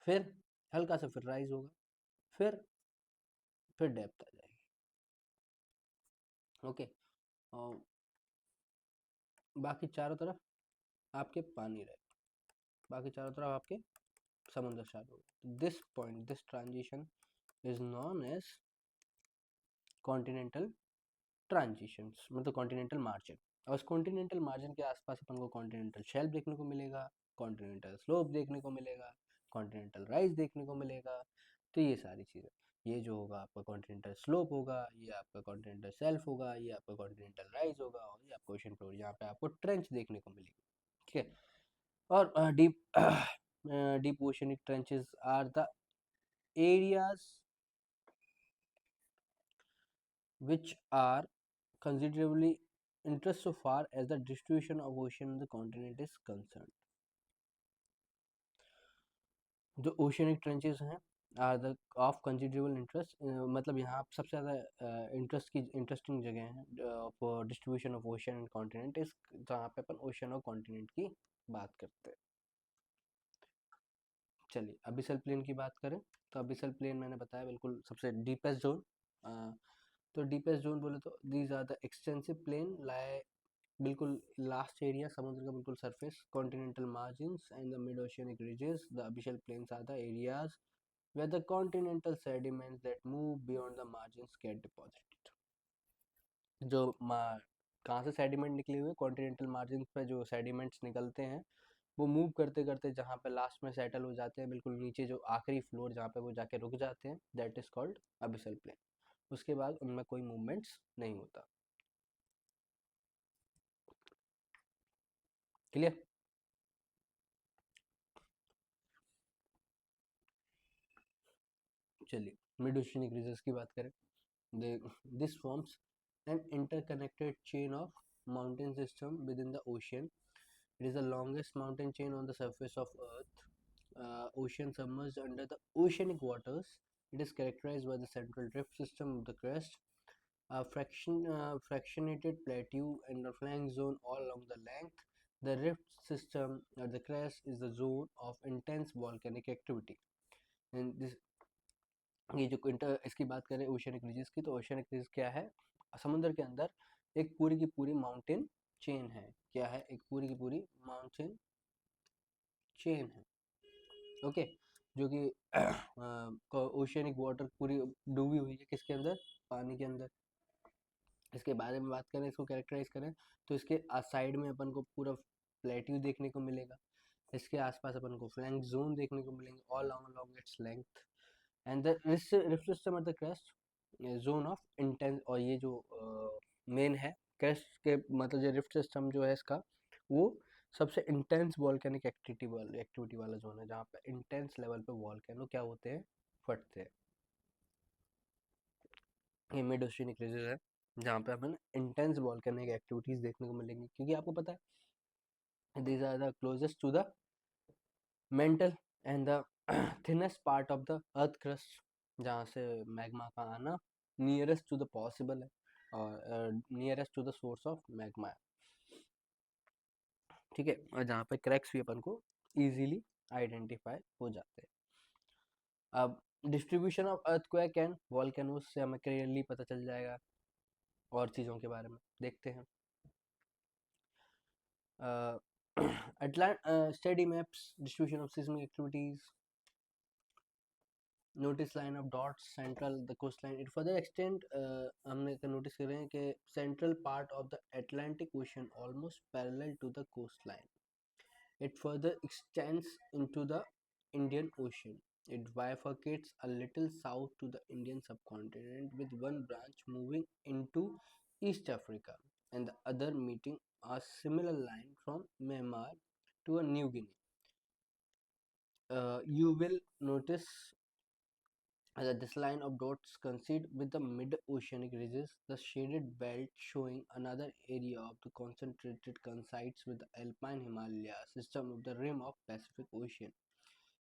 फिर हल्का सा फिर राइज होगा, फिर डेप्थ आ जाएगी। ओके, और बाकी चारों तरफ आपके पानी रहे, बाकी चारों तरफ आपके समुद्र चालू हो। This point, this transition is known as continental transitions, मतलब कॉन्टिनेंटल मार्जिन। और उस कॉन्टिनेंटल मार्जिन के आसपास अपन को कॉन्टिनेंटल शेल्फ देखने को मिलेगा, कॉन्टिनेंटल स्लोप देखने को मिलेगा, कॉन्टिनेंटल राइज देखने को मिलेगा। तो ये सारी चीज़ें, ये जो होगा आपका कॉन्टिनेंटल स्लोप होगा, ये आपका कॉन्टिनेंटल शेल्फ होगा, ये आपका कॉन्टिनेंटल राइज होगा और ये आपका ओशन फ्लोर, यहाँ पे आपको ट्रेंच देखने को मिलेगी। ठीक है, और deep deep oceanic trenches are the areas which are considerably interest so far as the distribution of ocean on the continent is concerned. जो ओशियनिक ट्रेंचेस हैं are the of considerable interest, मतलब यहाँ सबसे ज़्यादा इंटरेस्ट की interesting जगह है for distribution of ocean and continent इस, जहाँ पे अपन ओशन और कॉन्टिनेंट की बात करते हैं। चलिए अबिसल प्लेन की बात करें, तो अबिसल प्लेन मैंने बताया बिल्कुल सबसे डीपेस्ट जोन। तो डीपेस्ट जोन बोले तो these are the extensive plain lie, बिल्कुल लास्ट एरिया समुद्र का बिल्कुल surface, continental margins and the mid oceanic ridges, the abyssal plains are the areas where the continental sediments that move beyond the margins get deposited। जो कहाँ से sediment निकले हुए, continental margin पे जो सेडिमेंट्स निकलते हैं वो मूव करते करते जहाँ पे लास्ट में सेटल हो जाते हैं बिल्कुल नीचे, जो आखिरी फ्लोर जहाँ पे वो जाके रुक जाते हैं, दैट इज कॉल्ड अबिसल प्लेन। उसके बाद उनमें कोई मूवमेंट्स नहीं होता। क्लियर, चलिए मिड ओशियनिक रीजन्स की बात करें। This forms an interconnected chain of mountain system within the ocean. It is the longest mountain chain on the surface of Earth. Ocean submerged under the oceanic waters. It is characterized by the central drift system of the crest, a fractionated plateau, and a flank zone all along the length. The rift system at the crest is the zone of intense volcanic activity. And this, ये जो inter इसकी बात करें oceanic रीजस की, तो oceanic रीजस क्या है, समुद्र के अंदर एक पूरी की पूरी माउंटेन चेन है। क्या है, एक पूरी की पूरी माउंटेन चेन है। ओके, जो कि ओशियनिक वाटर पूरी डूबी हुई है किसके अंदर, पानी के अंदर। इसके बारे में बात करें, इसको कैरेक्टराइज करें, तो इसके साइड में अपन को पूरा प्लेट्यू देखने को मिलेगा, इसके आसपास अपन को फ्लैंक जोन देखने को मिलेंगे all along its length, and the rift system at the crest zone of intense. और ये जो मेन है क्रेस्ट के, मतलब जो रिफ्ट सिस्टम जो है इसका, वो सबसे इंटेंस वॉल्केनिक एक्टिविटी वाला जोन है, जहाँ पे इंटेंस लेवल पे वॉल्केनो क्या होते हैं, फटते हैं। ये मिड ओशियनिक रीजन है जहाँ पे अपन इंटेंस वॉल्केनिक एक्टिविटीज देखने को मिलेंगी, क्योंकि आपको पता है these are the closest to the mantle and the thinnest part of the earth crust, जहाँ से मैग्मा का आना नियरेस्ट टू द पॉसिबल है और nearest to the source of magma है। ठीक है, और जहाँ पे क्रैक्स भी अपन को इजीली आइडेंटिफाई हो जाते हैं। अब distribution of earthquake and volcanoes से हमें क्लियरली पता चल जाएगा, और चीज़ों के बारे में देखते हैं। Study maps, distribution of seismic activities, notice line of dots central the coastline. It further extend, हमने नोटिस कर रहे हैं कि central part of the Atlantic Ocean almost parallel to the coastline. It further extends into the Indian Ocean. It bifurcates a little south to the Indian subcontinent with one branch moving into East Africa and the other meeting a similar line from Myanmar to a New Guinea. You will notice that this line of dots coincide with the mid-oceanic ridges, the shaded belt showing another area of the concentrated coincides with the alpine Himalaya system of the rim of Pacific Ocean.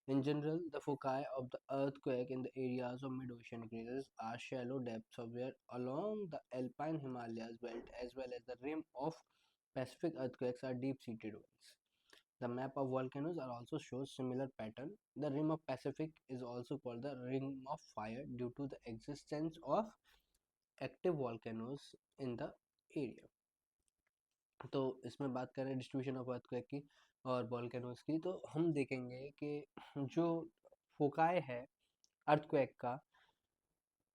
In general, the foci of the earthquake in the areas of mid-oceanic ridges are shallow depths of where along the alpine Himalayas belt as well as the rim of Pacific earthquakes are deep-seated ones. The map of volcanoes are also shows similar pattern. The rim of Pacific is also called the ring of fire due to the existence of active volcanoes in the area. तो इसमें बात करें distribution of earthquake की और volcanoes की, तो हम देखेंगे कि जो फोकाई है अर्थक्वेक का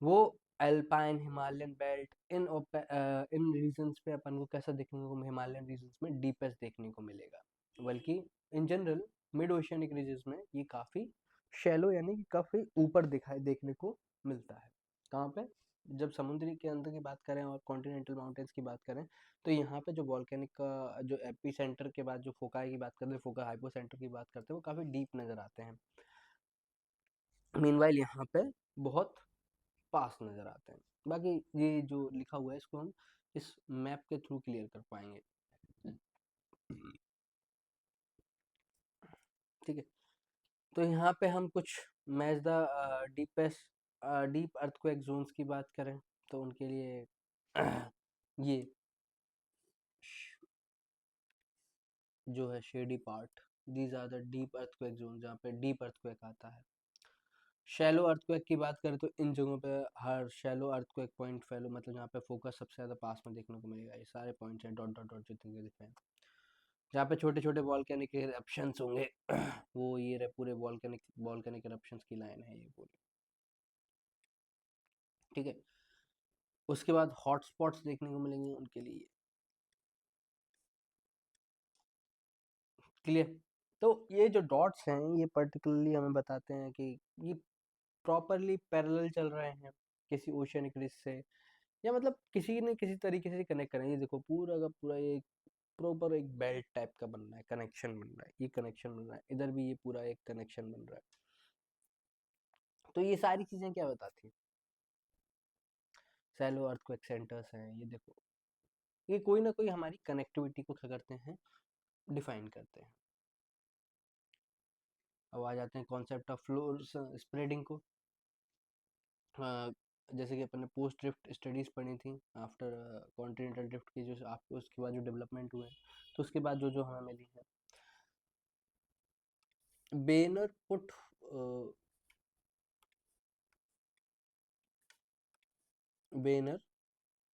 वो अल्पाइन हिमालयन बेल्ट इन रीजन्स पे अपन को कैसा देखने को, हिमालयन रीजन्स में डीपेस्ट देखने को मिलेगा, बल्कि in general mid oceanic regions में ये काफ़ी शैलो यानी कि काफ़ी ऊपर दिखाई देखने को मिलता है। कहाँ पे? जब समुद्री के अंदर की बात करें और कॉन्टिनेंटल माउंटेन्स की बात करें तो यहाँ पे जो वॉल्केनिक का जो एपी सेंटर के बाद जो फोकाई की बात करते हैं, फोका हाइपो सेंटर की बात करते हैं, वो काफ़ी डीप नज़र आते हैं। मीनवाइल यहाँ पे बहुत पास नज़र आते हैं। बाकी ये जो लिखा हुआ है इसको हम इस मैप के थ्रू क्लियर कर पाएंगे। ठीक है, तो यहाँ पे हम कुछ match the deepest deep earthquake zones की बात करें तो उनके लिए ये जो है shady part, these are the deep earthquake zone जहाँ पे डीप अर्थक्वेक आता है। शैलो अर्थक्वेक की बात करें तो इन जगहों पे हर शैलो अर्थक्वेक पॉइंट फैलो मतलब जहाँ पे फोकस सबसे ज़्यादा पास में देखने को मिलेगा। ये सारे पॉइंट्स हैं डॉट डॉट डॉट जितने दिखे हैं जहाँ पे छोटे छोटे वॉल्केनिक इरप्शंस होंगे वो ये रहे पूरे वॉल्केनिक इरप्शंस की लाइन है ये पूरी। ठीक है, उसके बाद हॉटस्पॉट्स देखने को मिलेंगे उनके लिए। क्लियर? तो ये जो डॉट्स हैं ये पर्टिकुलरली हमें बताते हैं कि ये प्रॉपरली पैरेलल चल रहे हैं किसी ओशियनिक रिज से, या मतलब किसी न किसी तरीके से कनेक्ट करें। ये देखो पूरा का पूरा ये प्रॉपर एक बेल्ट टाइप का बन रहा है, कनेक्शन बन रहा है, ये कनेक्शन बन रहा है, इधर भी ये पूरा एक कनेक्शन बन रहा है। तो ये सारी चीजें क्या बताती हैं? सैलो अर्थक्वेक सेंटर्स हैं, ये देखो ये कोई ना कोई हमारी कनेक्टिविटी को क्या करते हैं, डिफाइन करते हैं। अब आ जाते हैं कॉन्सेप्ट ऑफ फ्लोर स्प्रेडिंग को। जैसे कि अपन ने पोस्ट ड्रिफ्ट स्टडीज़ पढ़ी थी आफ्टर कॉन्टिनेंटल ड्रिफ्ट की, जो आपको उसके बाद जो डेवलपमेंट हुए तो उसके बाद जो जो हमें मिली है। Banner put banner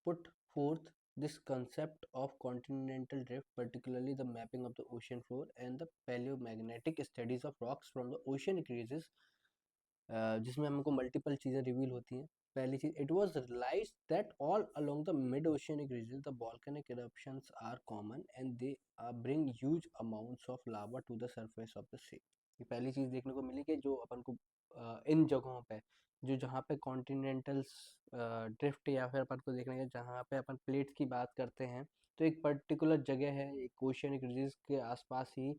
put forth this concept of continental drift, particularly the mapping of the ocean floor and the paleomagnetic studies of rocks from the oceanic ridges, जिसमें हमको मल्टीपल चीज़ें रिवील होती हैं। पहली चीज़, it was realise that all along the mid oceanic region the volcanic eruptions are common and they bring huge amounts of lava to the surface of the sea. ये पहली चीज़ देखने को मिली कि जो अपन को इन जगहों पे जो जहाँ पे कॉन्टिनेंटल ड्रिफ्ट या फिर अपन को देखने का जहाँ पे अपन प्लेट्स की बात करते हैं तो एक पर्टिकुलर जगह है एक ओशियनिक रीजन के आसपास ही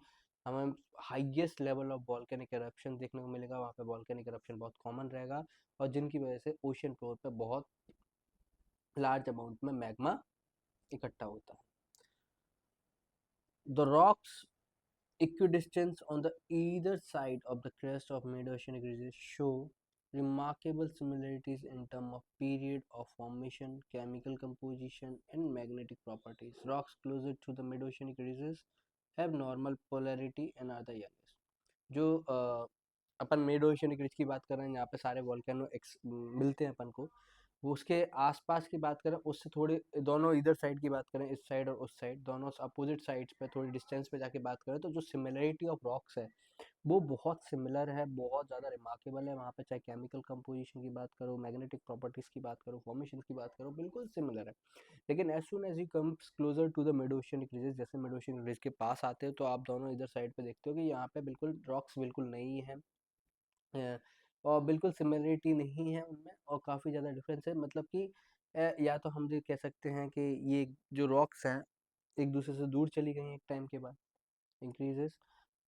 हमें highest level of volcanic eruption देखने को मिलेगा। वहाँ पे वॉल्केनिक एरप्शन बहुत कॉमन रहेगा और जिनकी वजह से ओशन फ्लोर पे बहुत लार्ज अमाउंट में मैग्मा इकट्ठा होता है। The rocks equidistance on the either side of the crest of mid-oceanic ridges show remarkable similarities in terms of period of formation, chemical composition, and magnetic properties. Rocks closer to the mid-oceanic ridges have normal polarity and are the youngest. जो अपन mid oceanic ridge की बात कर रहे हैं यहाँ पे सारे volcano मिलते हैं अपन को, वो उसके आसपास की बात करें, उससे थोड़े दोनों इधर साइड की बात करें, इस साइड और उस साइड, दोनों अपोजिट साइड्स पे थोड़ी डिस्टेंस पे जाके बात करें, तो जो सिमिलरिटी ऑफ रॉक्स है वो बहुत सिमिलर है, बहुत ज़्यादा रिमार्केबल है वहाँ पे। चाहे केमिकल कंपोजिशन की बात करो, मैग्नेटिक प्रॉपर्टीज़ की बात करो, फॉर्मेशन की बात करो, बिल्कुल सिमिलर है। लेकिन as soon as you comes closer to the mid ocean ridges, जैसे मिड ओशियन रिज के पास आते हो तो आप दोनों इधर साइड पे देखते हो कि यहाँ पे बिल्कुल रॉक्स बिल्कुल नहीं है, और बिल्कुल सिमिलरिटी नहीं है उनमें, और काफ़ी ज़्यादा डिफरेंस है। मतलब कि या तो हम ये कह सकते हैं कि ये जो रॉक्स हैं एक दूसरे से दूर चली गई एक टाइम के बाद। Increases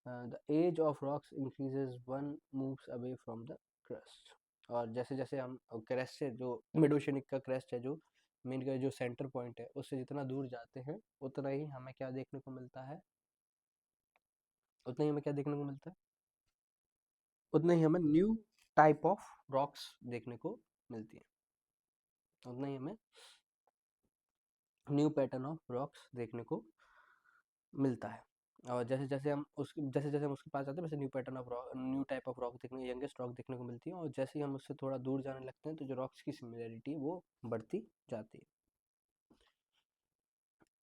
the age of rocks increases one moves away from the crust. और जैसे जैसे हम क्रस्ट से, जो मिड ओशियनिक का क्रस्ट है, जो मेन का जो सेंटर पॉइंट है, उससे जितना दूर जाते हैं उतना ही हमें क्या देखने को मिलता है, उतना ही हमें क्या देखने को मिलता है, उतना ही हमें न्यू टाइप ऑफ रॉक्स देखने को मिलती है, उतना ही हमें न्यू पैटर्न ऑफ रॉक्स देखने को मिलता है। और जैसे जैसे हम उसके पास जाते हैं, वैसे new pattern of rock, new type of rock देखने, यंगेस्ट रॉक देखने को मिलती है। और जैसे ही हम उससे थोड़ा दूर जाने लगते हैं तो जो रॉक्स की सिमिलरिटी वो बढ़ती जाती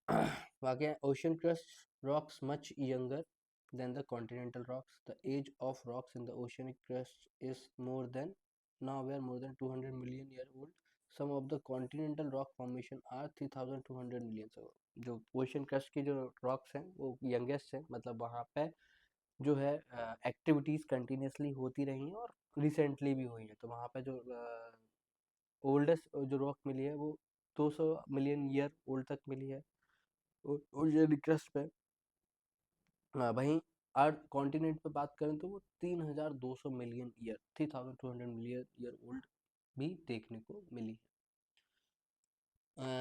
है। आगे ocean crust rocks much younger than the continental rocks. The age of rocks in the oceanic crust is more than now we are more than 200 million year old. Some of the continental rock formation are 3200 million ago. जो ocean crust की जो rocks हैं वो youngest है, मतलब वहाँ पे जो है एक्टिविटीज कंटिन्यूसली होती रही हैं और रिसेंटली भी हुई है। तो वहाँ पे जो ओल्डेस्ट जो रॉक मिली है वो 200 मिलियन ईयर ओल्ड तक मिली है ओशन क्रस्ट पे। वहीं अर्थ कॉन्टिनेंट पे बात करें तो वो 3200 million year, 3200 million year old भी देखने को मिली है।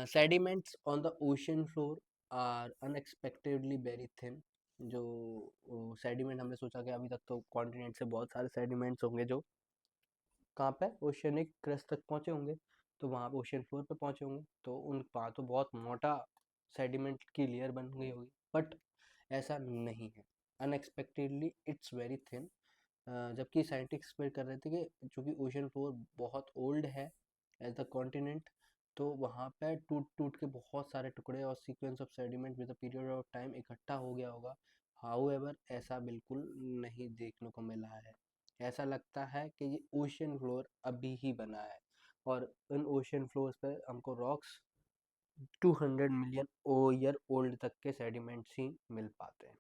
Sediments on the ocean floor are unexpectedly very thin. जो सेडिमेंट हमने सोचा कि अभी तक तो कॉन्टिनेंट से बहुत सारे सेडिमेंट्स होंगे जो कहाँ पे ओशियनिक क्रस्ट तक पहुंचे होंगे, तो वहाँ पे ओशियन फ्लोर पे पहुंचे होंगे, तो उन वहाँ तो बहुत मोटा सेडिमेंट की लेयर बन गई होगी, बट ऐसा नहीं है। Unexpectedly it's very thin. जबकि साइंटिस्ट एक्सपेक्ट कर रहे थे कि चूंकि ओशन फ्लोर बहुत ओल्ड है एज द कॉन्टिनेंट, तो वहाँ पे टूट टूट के बहुत सारे टुकड़े और sequence of sediment with a period of time इकट्ठा हो गया होगा। हाउएवर ऐसा बिल्कुल नहीं देखने को मिला है। ऐसा लगता है कि ये ओशन फ्लोर अभी ही बना है, और इन ओशन फ्लोर्स पे हमको रॉक्स 200 मिलियन ईयर ओल्ड तक के सेडिमेंट्स ही मिल पाते हैं।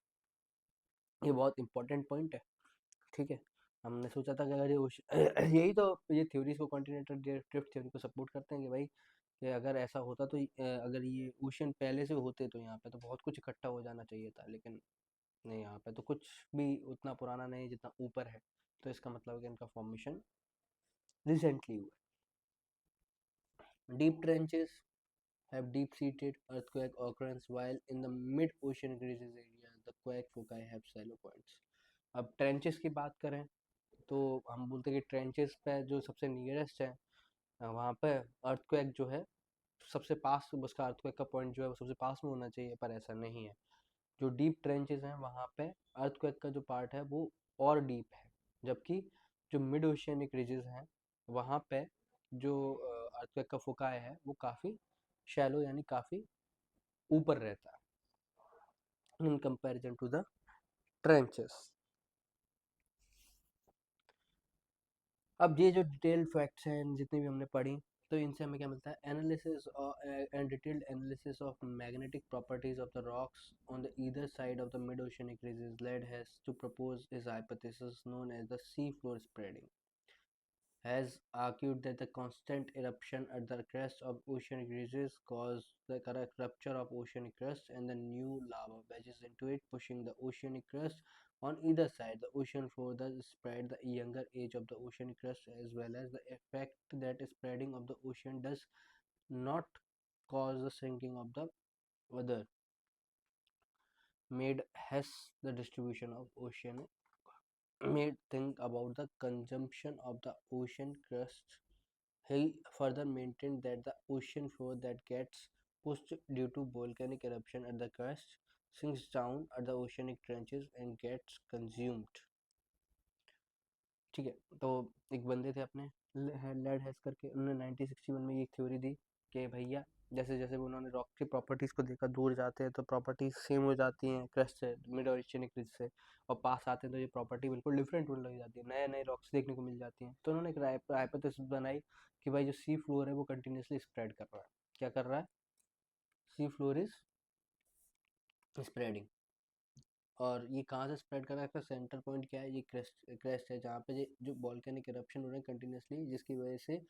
ये बहुत इंपॉर्टेंट पॉइंट है, ठीक है। हमने सोचा था कि अगर ये यही तो ये थ्योरीज को, कॉन्टिनेंटल ड्रिफ्ट थ्योरी को सपोर्ट करते हैं कि भाई कि अगर ऐसा होता तो अगर ये ओशन पहले से होते तो यहाँ पे तो बहुत कुछ इकट्ठा हो जाना चाहिए था, लेकिन नहीं, यहाँ पे तो कुछ भी उतना पुराना नहीं जितना ऊपर है, तो इसका मतलब है कि इनका फॉर्मेशन रिसेंटली हुआ है। Deep trenches have deep-seated earthquake occurrence while in the mid-ocean ridges area the quake foci have shallow points। अब ट्रेंचेस की बात करें तो हम बोलते हैं कि ट्रेंचेस पे जो सबसे नियरेस्ट है, वहाँ पे अर्थक्वेक जो है सबसे पास, उसका अर्थक्वेक का पॉइंट जो है वो सबसे पास में होना चाहिए, पर ऐसा नहीं है। जो डीप ट्रेंचेस हैं वहाँ पे अर्थक्वेक का जो पार्ट है वो और डीप है, जबकि जो मिड ओशियनिक रिजेस हैं वहाँ पे जो अर्थक्वेक का फोकाई है वो काफ़ी शैलो, यानी काफ़ी ऊपर रहता है in comparison to the trenches. अब ये जो डिटेल्ड फैक्ट्स हैं जितनी भी हमने पढ़ी, तो इनसे हमें क्या मिलता है, analysis and detailed analysis of magnetic properties of the rocks on the either side of the mid oceanic ridges led has to propose his hypothesis known as the sea floor spreading, has argued that the constant eruption at the crest of oceanic ridges caused the correct rupture of oceanic crust and the new lava wedges into it, pushing the oceanic crust on either side. The ocean floor thus spread the younger age of the oceanic crust, as well as the effect that spreading of the ocean does not cause the sinking of the weather made hence the distribution of ocean made think about the consumption of the ocean crust. He further maintained that the ocean floor that gets pushed due to volcanic eruption at the crest sinks down at the oceanic trenches and gets consumed. ठीक है। तो एक बंदे थे अपने lead हैस करके, उन्होंने 1961 में ये थ्योरी दी कि भैया जैसे जैसे वो उन्होंने रॉक की प्रॉपर्टीज़ को देखा, दूर जाते हैं तो प्रॉपर्टीज सेम हो जाती हैं क्रस्ट से, मिड ओशियनिक रिज से, और पास आते हैं तो ये प्रॉपर्टी बिल्कुल डिफरेंट होने लग जाती है, नए नए रॉक्स देखने को मिल जाती हैं। तो उन्होंने एक हाइपोथेसिस बनाई कि भाई जो सी फ्लोर है वो कंटिन्यूसली स्प्रेड कर रहा है। क्या कर रहा है? Sea floor is spreading. और ये कहाँ से स्प्रेड कर रहा है? इसका सेंटर पॉइंट क्या है? ये क्रेस्ट क्रेस्ट है, जहाँ पे जो वॉल्केनिक इरप्शन हो रहे हैं कंटिन्यूसली, जिसकी वजह से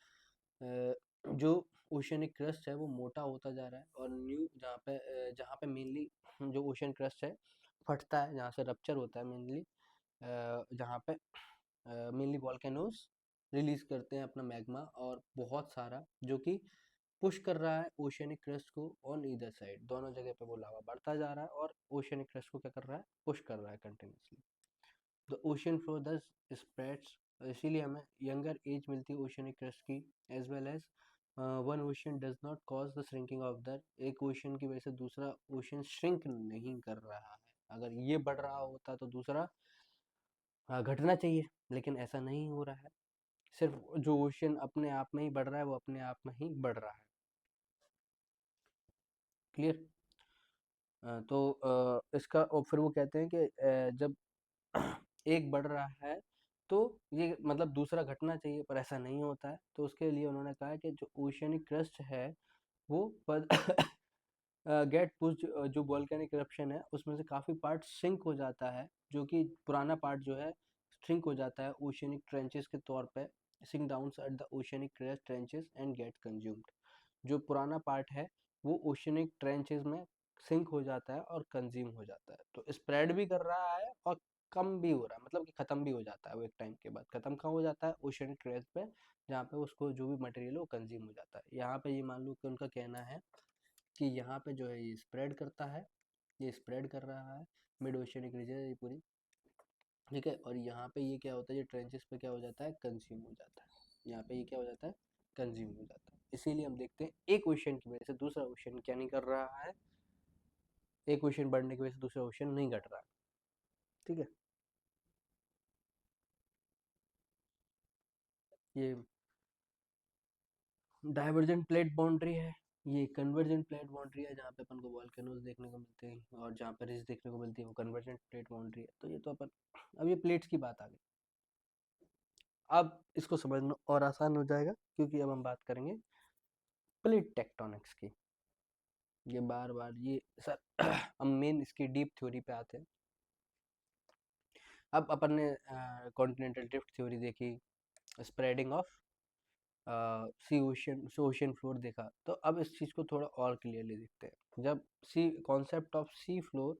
जो ओशियनिक क्रस्ट है वो मोटा होता जा रहा है, और न्यू जहाँ पे मेनली जो ओशियन क्रस्ट है फटता है, जहाँ से रप्चर होता है मेनली, जहाँ पे मेनली वॉल्केनोज रिलीज करते हैं अपना मैग्मा और बहुत सारा, जो कि पुश कर रहा है ओशियनिक क्रस्ट को ऑन ईदर साइड। दोनों जगह पे वो लावा बढ़ता जा रहा है और ओशियनिक क्रस्ट को क्या कर रहा है? पुश कर रहा है continuously. The ocean floor thus spreads, इसीलिए हमें यंगर एज मिलती है ओशियनिक क्रस्ट की। As well as one ocean does not cause the shrinking of the, एक ओशियन की वजह से दूसरा ओशियन श्रिंक नहीं कर रहा है। अगर ये बढ़ रहा होता तो दूसरा घटना चाहिए, लेकिन ऐसा नहीं हो रहा है। सिर्फ जो ओशियन अपने आप में ही बढ़ रहा है वो अपने आप में ही बढ़ रहा है। क्लियर? तो इसका और फिर वो कहते हैं कि जब एक बढ़ रहा है तो ये मतलब दूसरा घटना चाहिए, पर ऐसा नहीं होता है। तो उसके लिए उन्होंने कहा है कि जो ओशियनिक क्रस्ट है वो गेट पुश, जो वोल्केनिक इरप्शन है उसमें से काफ़ी पार्ट सिंक हो जाता है, जो कि पुराना पार्ट जो है श्रिंक हो जाता है ओशियनिक ट्रेंचेस के तौर पे, sink down at the oceanic crust trenches and get consumed. जो पुराना पार्ट है वो ओशियनिक ट्रेंचेस में सिंक हो जाता है और कंज्यूम हो जाता है। तो स्प्रेड भी कर रहा है और कम भी हो रहा है, मतलब कि ख़त्म भी हो जाता है वो एक टाइम के बाद। ख़त्म कहाँ हो जाता है? ओशियनिक ट्रेंच पे, जहाँ पे उसको जो भी मटेरियल है वो कंज्यूम हो जाता है। यहाँ पे ये मान लो कि उनका कहना है कि यहाँ पे जो है ये स्प्रेड करता है, ये स्प्रेड कर रहा है मिड ओशियनिक रीजन ये पूरी, ठीक है। और यहाँ पे ये क्या होता है, ये ट्रेंचेस पे क्या हो जाता है? कंज्यूम हो जाता है। यहाँ पे ये क्या हो जाता है? कंज्यूम हो जाता है। इसीलिए हम देखते हैं एक ओशियन की वजह से दूसरा ओशियन क्या नहीं कर रहा है, एक ओशियन बढ़ने की वजह से दूसरा ओशियन नहीं घट रहा है। ठीक है। ये डाइवर्जेंट प्लेट बाउंड्री है, ये कन्वर्जेंट प्लेट बाउंड्री है, जहाँ पे अपन को वॉल्केनोज देखने को मिलते हैं और जहाँ पे रिज देखने को मिलती है वो कन्वर्जेंट प्लेट बाउंड्री है। तो ये तो अपन, अब ये प्लेट्स की बात आ गई। अब इसको समझना और आसान हो जाएगा, क्योंकि अब हम बात करेंगे प्लेट टेक्टोनिक्स की। ये बार बार ये सर हम मेन इसकी डीप थ्योरी पे आते हैं। अब अपन ने कॉन्टिनेंटल ड्रिफ्ट थ्योरी देखी, स्प्रेडिंग ऑफ ओशियन फ्लोर देखा। तो अब इस चीज़ को थोड़ा और क्लियरली देखते हैं। जब sea concept of sea floor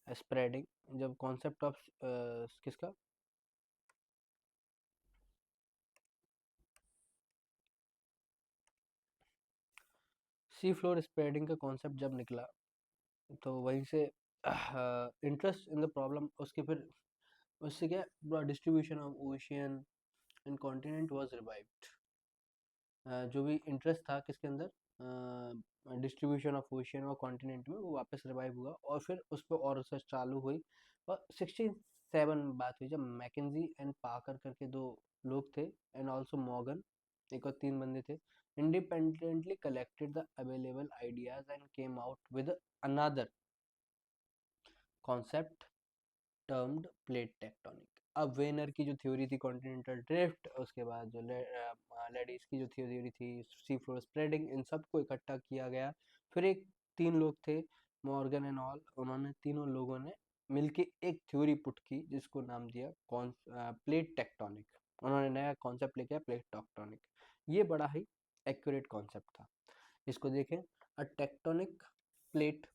spreading, जब कॉन्सेप्ट ऑफ किसका, सी फ्लोर स्प्रेडिंग का कॉन्सेप्ट जब निकला, तो वहीं से इंटरेस्ट इन द प्रॉब्लम, उसके फिर उससे क्या distribution of ocean and continent was revived. जो भी इंटरेस्ट था किसके अंदर, डिस्ट्रीब्यूशन ऑफ ओशियन और कॉन्टिनेंट में, वो वापस रिवाइव हुआ और फिर उस पर और रिसर्च चालू हुई। और 67 बात हुई जब मैकेंजी एंड पाकर करके दो लोग थे, एंड ऑल्सो मॉर्गन, एक और तीन बंदे थे, independently collected the available ideas and came out with another concept termed plate tectonic. अब वेनर की जो थ्योरी थी कॉन्टिनेंटल ड्रिफ्ट, उसके बाद जो लेडीज की जो थ्योरी थी सी फ्लोर स्प्रेडिंग, इन सबको इकट्ठा किया गया। फिर एक तीन लोग थे, मॉर्गन एंड ऑल, उन्होंने तीनों लोगों ने मिलके एक थ्योरी पुट की जिसको नाम दिया प्लेट टेक्टोनिक। उन्होंने नया कॉन्सेप्ट लेके आया प्लेट टेक्टोनिक। ये बड़ा ही एक्यूरेट कॉन्सेप्ट था। इसको देखें, a tectonic plate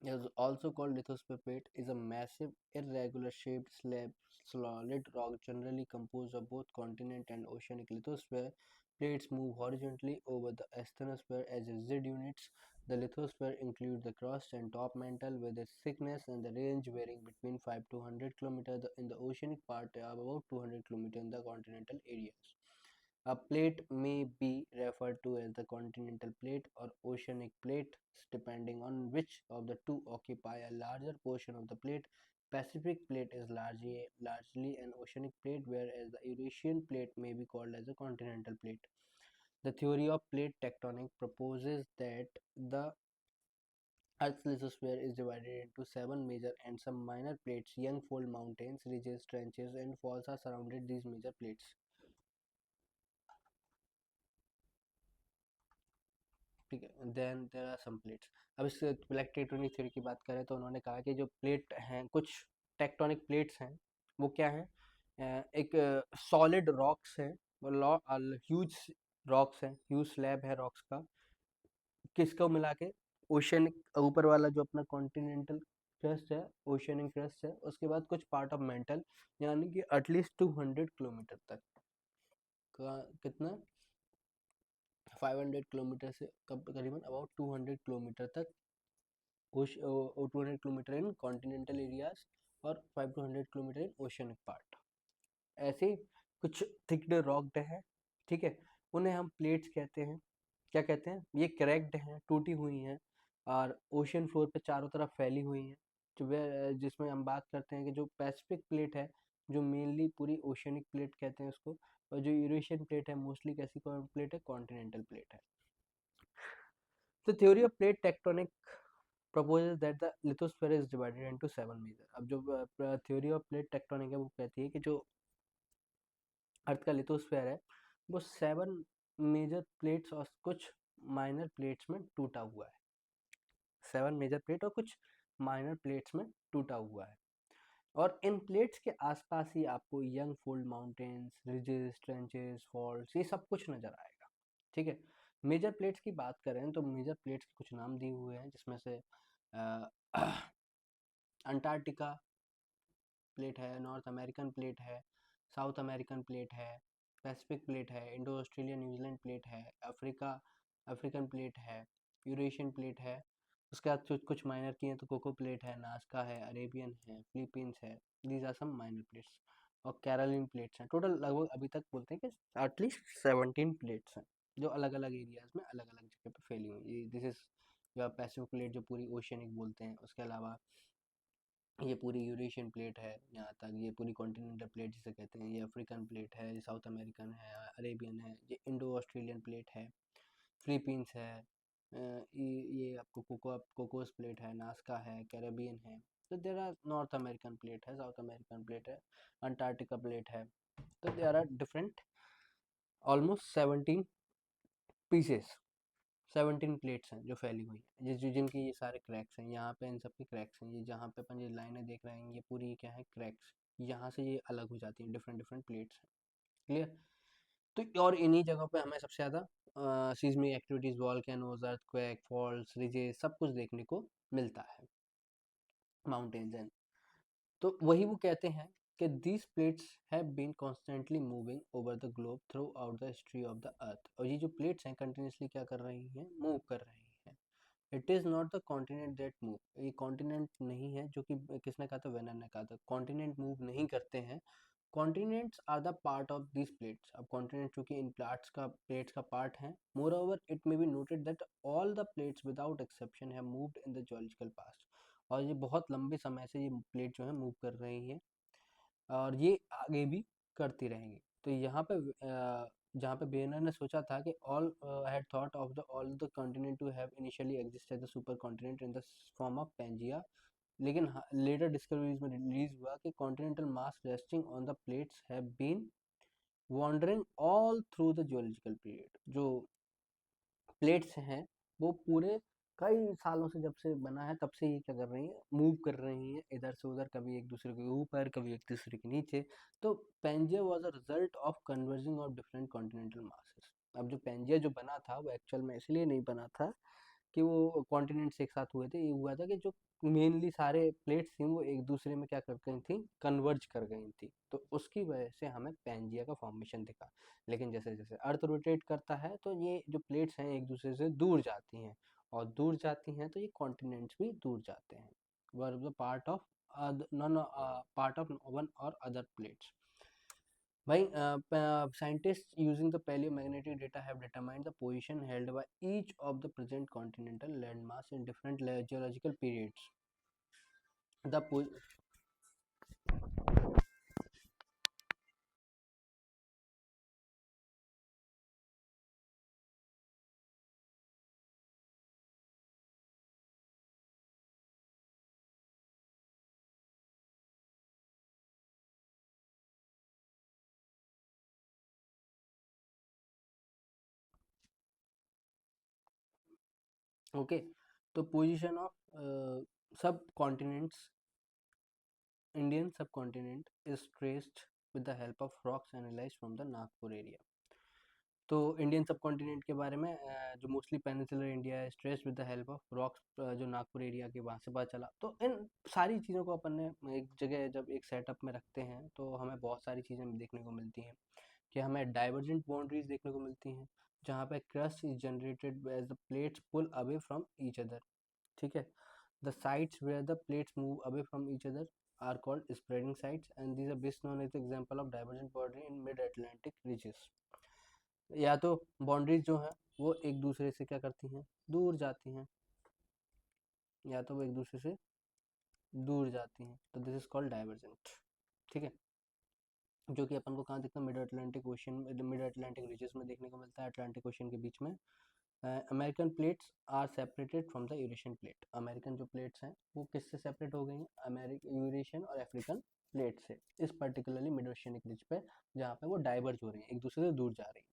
is also called lithosphere plate, is a massive irregular shaped slab solid rock generally composed of both continent and oceanic lithosphere. Plates move horizontally over the asthenosphere as rigid units. The lithosphere includes the crust and top mantle with its thickness and the range varying between 5 to 100 km in the oceanic part and about 200 km in the continental areas. A plate may be referred to as the continental plate or oceanic plate, depending on which of the two occupy a larger portion of the plate. Pacific plate is largely an oceanic plate, whereas the Eurasian plate may be called as a continental plate. The theory of plate tectonics proposes that the Earth's lithosphere is divided into seven major and some minor plates. Young fold mountains, ridges, trenches, and falls are surrounded these major plates. ठीक है, then there are some plates. अब इस plate tectonic theory की बात करें तो उन्होंने कहा कि जो प्लेट हैं, कुछ टेक्टोनिक प्लेट्स हैं, वो क्या है, एक सॉलिड रॉक्स है, ह्यूज रॉक्स है, ह्यूज स्लैब है रॉक्स का, किसको मिला के, ओशियनिक ऊपर वाला जो अपना कॉन्टिनेंटल क्रस्ट है, ओशियनिक क्रस्ट है, उसके बाद कुछ पार्ट ऑफ मेंटल, यानी कि एटलीस्ट 200 किलोमीटर तक का, कितना, 500 किलोमीटर से करीबन अबाउट 200 किलोमीटर तक, 200 किलोमीटर इन कॉन्टिनेंटल एरियाज और 5 to 100 kilometre in oceanic part, ऐसे कुछ थिक्ड रॉक्ड है, ठीक है, उन्हें हम प्लेट्स कहते हैं. क्या कहते हैं, ये क्रैक्ड हैं, टूटी हुई हैं, और ओशियन फ्लोर पे चारों तरफ फैली हुई हैं, जिसमें हम बात करते हैं कि जो पैसिफिक प्लेट है, जो मेनली पूरी ओशियनिक प्लेट कहते हैं उसको, और जो यूरेशियन प्लेट है मोस्टली कैसी प्लेट है, कॉन्टिनेंटल प्लेट है. तो theory of plate tectonic proposes that the lithosphere is divided into seven major. अब जो थ्योरी ऑफ प्लेट टेक्टोनिक है वो कहती है कि जो अर्थ का लिथोस्फेयर है वो सेवन मेजर प्लेट्स और कुछ माइनर प्लेट्स में टूटा हुआ है. सेवन मेजर प्लेट और कुछ माइनर प्लेट्स में टूटा हुआ है, और इन प्लेट्स के आसपास ही आपको young fold mountains, ridges, trenches, faults, ये सब कुछ नजर आएगा. ठीक है, मेजर प्लेट्स की बात करें तो मेजर प्लेट्स के कुछ नाम दिए हुए हैं, जिसमें से अंटार्कटिका प्लेट है, नॉर्थ अमेरिकन प्लेट है, साउथ अमेरिकन प्लेट है, पैसिफिक प्लेट है, इंडो ऑस्ट्रेलिया न्यूजीलैंड प्लेट है, अफ्रीकन प्लेट है, यूरेशियन प्लेट है. उसके बाद कुछ माइनर की हैं तो कोको प्लेट है, नास्का है, अरेबियन है, फिलीपींस है. These are some minor plates. और कैरोलिन प्लेट्स हैं. टोटल लगभग अभी तक बोलते हैं कि एटलीस्ट 17 प्लेट्स हैं, जो अलग अलग एरियाज में अलग अलग जगह पे फैली हुई. दिस इज पैसिफिक प्लेट जो पूरी ओशियनिक बोलते हैं. उसके अलावा ये पूरी यूरेशियन प्लेट है, यहाँ तक ये पूरी कॉन्टिनेंटल प्लेट जिसे कहते हैं, ये अफ्रीकन प्लेट है, ये साउथ अमेरिकन है, अरेबियन है, ये इंडो ऑस्ट्रेलियन प्लेट है, फिलीपींस है, ये आपको कोकोस प्लेट है, नास्का है, कैरेबियन है. तो there are North American plate है, साउथ अमेरिकन प्लेट है, अंटार्कटिका प्लेट है. तो there are different almost 17 pieces, 17 plates हैं जो फैली हुई हैं, जिनकी ये सारे क्रैक्स हैं. यहाँ पे इन सब के क्रैक्स हैं, ये जहाँ पे अपन ये लाइनें देख रहे हैं ये पूरी क्या है, क्रैक्स. यहाँ से ये अलग हो जाती हैं, डिफरेंट डिफरेंट प्लेट्स हैं. क्लियर. तो और इन्हीं जगहों पे हमें सबसे ज़्यादा seismic activities, volcanoes, earthquake, faults, ridges, सब कुछ देखने को मिलता है, माउंटेन्स एंड. तो वही वो कहते हैं कि these plates have been constantly moving over the globe throughout the history of the earth. और ये जो प्लेट्स हैं कंटिन्यूसली क्या कर रही हैं, मूव कर रही हैं. It is not the continent that move, ये कॉन्टिनेंट नहीं है, जो कि किसने कहा था, वेनर ने कहा था, कॉन्टिनेंट मूव नहीं करते हैं. Continents are the part of this plates. अब कॉन्टिनेंट चूंकि इन प्लेट्स का पार्ट है. Moreover it may be noted that all the plates without exception have moved in the geological past. और ये बहुत लंबे समय से ये प्लेट जो है मूव कर रही है, और ये आगे भी करती रहेंगी. तो यहाँ पे जहाँ पे बेनर ने सोचा था कि all had thought of the all the continent to have initially existed the super continent in the form of Pangaea, लेकिन लेटर डिस्कवरीज में रिलीज हुआ कि continental mass resting on the plates have been wandering all through the geological period. जो plates हैं वो पूरे कई सालों से, जब से बना है तब से ये क्या कर रही हैं, मूव कर रही हैं इधर से उधर, कभी एक दूसरे के ऊपर, कभी एक दूसरे के नीचे. तो Pangaea was a result of converging of different continental masses. अब जो पेंजिया जो बना था वो एक्चुअल में इसलिए नहीं बना था कि वो कॉन्टिनेंट्स एक साथ हुए थे. ये हुआ था कि जो मेनली सारे प्लेट्स थी वो एक दूसरे में क्या कर गई थी, कन्वर्ज कर गई थी. तो उसकी वजह से हमें पेंजिया का फॉर्मेशन दिखा. लेकिन जैसे जैसे अर्थ रोटेट करता है तो ये जो प्लेट्स हैं एक दूसरे से दूर जाती हैं, और दूर जाती हैं तो ये कॉन्टिनेंट्स भी दूर जाते हैं. Were the part of non part of one और अदर प्लेट्स. भाई scientists using the paleomagnetic data have determined the position held by each of the present continental landmass in different geological periods. The okay, तो position of सब continents, Indian सब continent is traced with the help of rocks analyzed from the Nagpur area. तो Indian सब continent के बारे में जो mostly peninsular India है stressed with the help of rocks, जो नागपुर एरिया के वहाँ से पता चला। तो इन सारी चीज़ों को अपन ने एक जगह जब एक सेटअप में रखते हैं तो हमें बहुत सारी चीज़ें देखने को मिलती हैं कि हमें डाइवर्जेंट बाउंड्रीज देखने को मिलती हैं जहाँ पे crust is generated as the plates pull away from each other. ठीक है, the sites where the plates move away from each other are called spreading sites and these are best known as the example of divergent boundary in mid Atlantic ridges। या तो boundaries जो है वो एक दूसरे से क्या करती हैं, दूर जाती हैं, या तो वो एक दूसरे से दूर जाती हैं, तो दिस इज कॉल्ड डाइवर्जेंट। ठीक है, जो कि अपन को कहाँ दिखता है, mid Atlantic ocean, mid Atlantic ridges में देखने को मिलता है, अटलांटिक ओशन के बीच में। American plates are separated from the Eurasian plate. American जो प्लेट्स हैं वो किससे सेपरेट हो गई हैं, अमेरिकन, यूरेशियन और अफ्रीकन प्लेट से, इस पर्टिकुलरली मिड ओशियनिक रिज पे, जहाँ पे वो डाइवर्ज हो रही हैं, एक दूसरे से दूर जा रही हैं।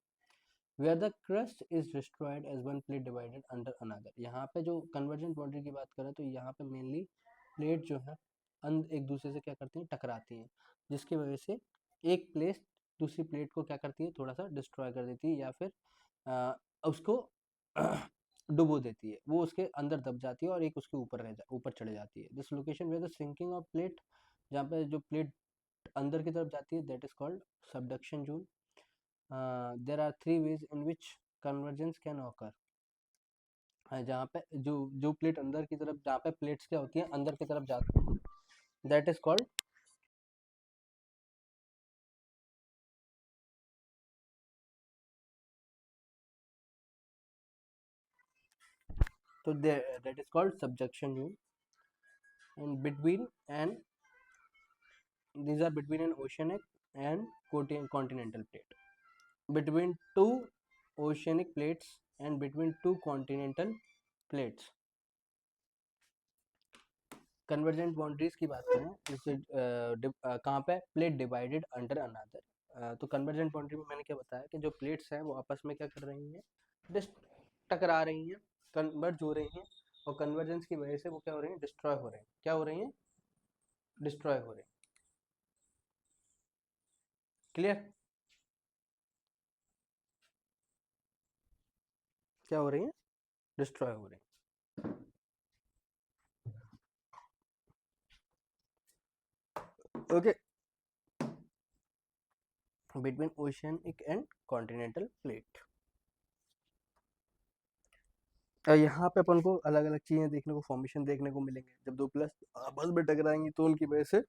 Where the crust is destroyed as one plate divided under another। यहाँ पे जो कन्वर्जेंट बाउंड्री की बात करें तो यहाँ पे मेनली प्लेट जो है एक दूसरे से क्या करती हैं, टकराती हैं, जिसकी वजह से एक प्लेट दूसरी प्लेट को क्या करती है, थोड़ा सा डिस्ट्रॉय कर देती है, या फिर उसको डुबो देती है, वो उसके अंदर दब जाती है और एक उसके ऊपर चढ़ जाती है। This location where the sinking of plate, जहाँ पे जो प्लेट अंदर की तरफ जाती है, that is called subduction zone. there are three ways in which convergence can occur। जहाँ पे जो प्लेट अंदर की तरफ, जहाँ पे प्लेट्स क्या होती हैं अंदर की तरफ जाती हैं, दैट इज कॉल्ड, तो that is called subduction zone. And between and these are between an oceanic and continental plate, between two oceanic plates and between two continental plates। Convergent boundaries की बात करें जैसे कहाँ पे, प्लेट डिवाइडेड अंडर अनदर। तो convergent boundary में मैंने क्या बताया कि जो प्लेट्स हैं वो आपस में क्या कर रही हैं, टकरा रही हैं, कन्वर्ज हो रही हैं, और कन्वर्जेंस की वजह से वो क्या हो रही हैं, डिस्ट्रॉय हो रहे हैं। क्या हो रही हैं, डिस्ट्रॉय हो रहे हैं। क्लियर, क्या हो रही हैं, डिस्ट्रॉय हो रही हैं। Okay, between oceanic and continental plate. यहाँ पे अपन को अलग अलग चीजें देखने को, फॉर्मेशन देखने को मिलेंगे। जब दो प्लस आपस में टकराएंगी तो उनकी वजह से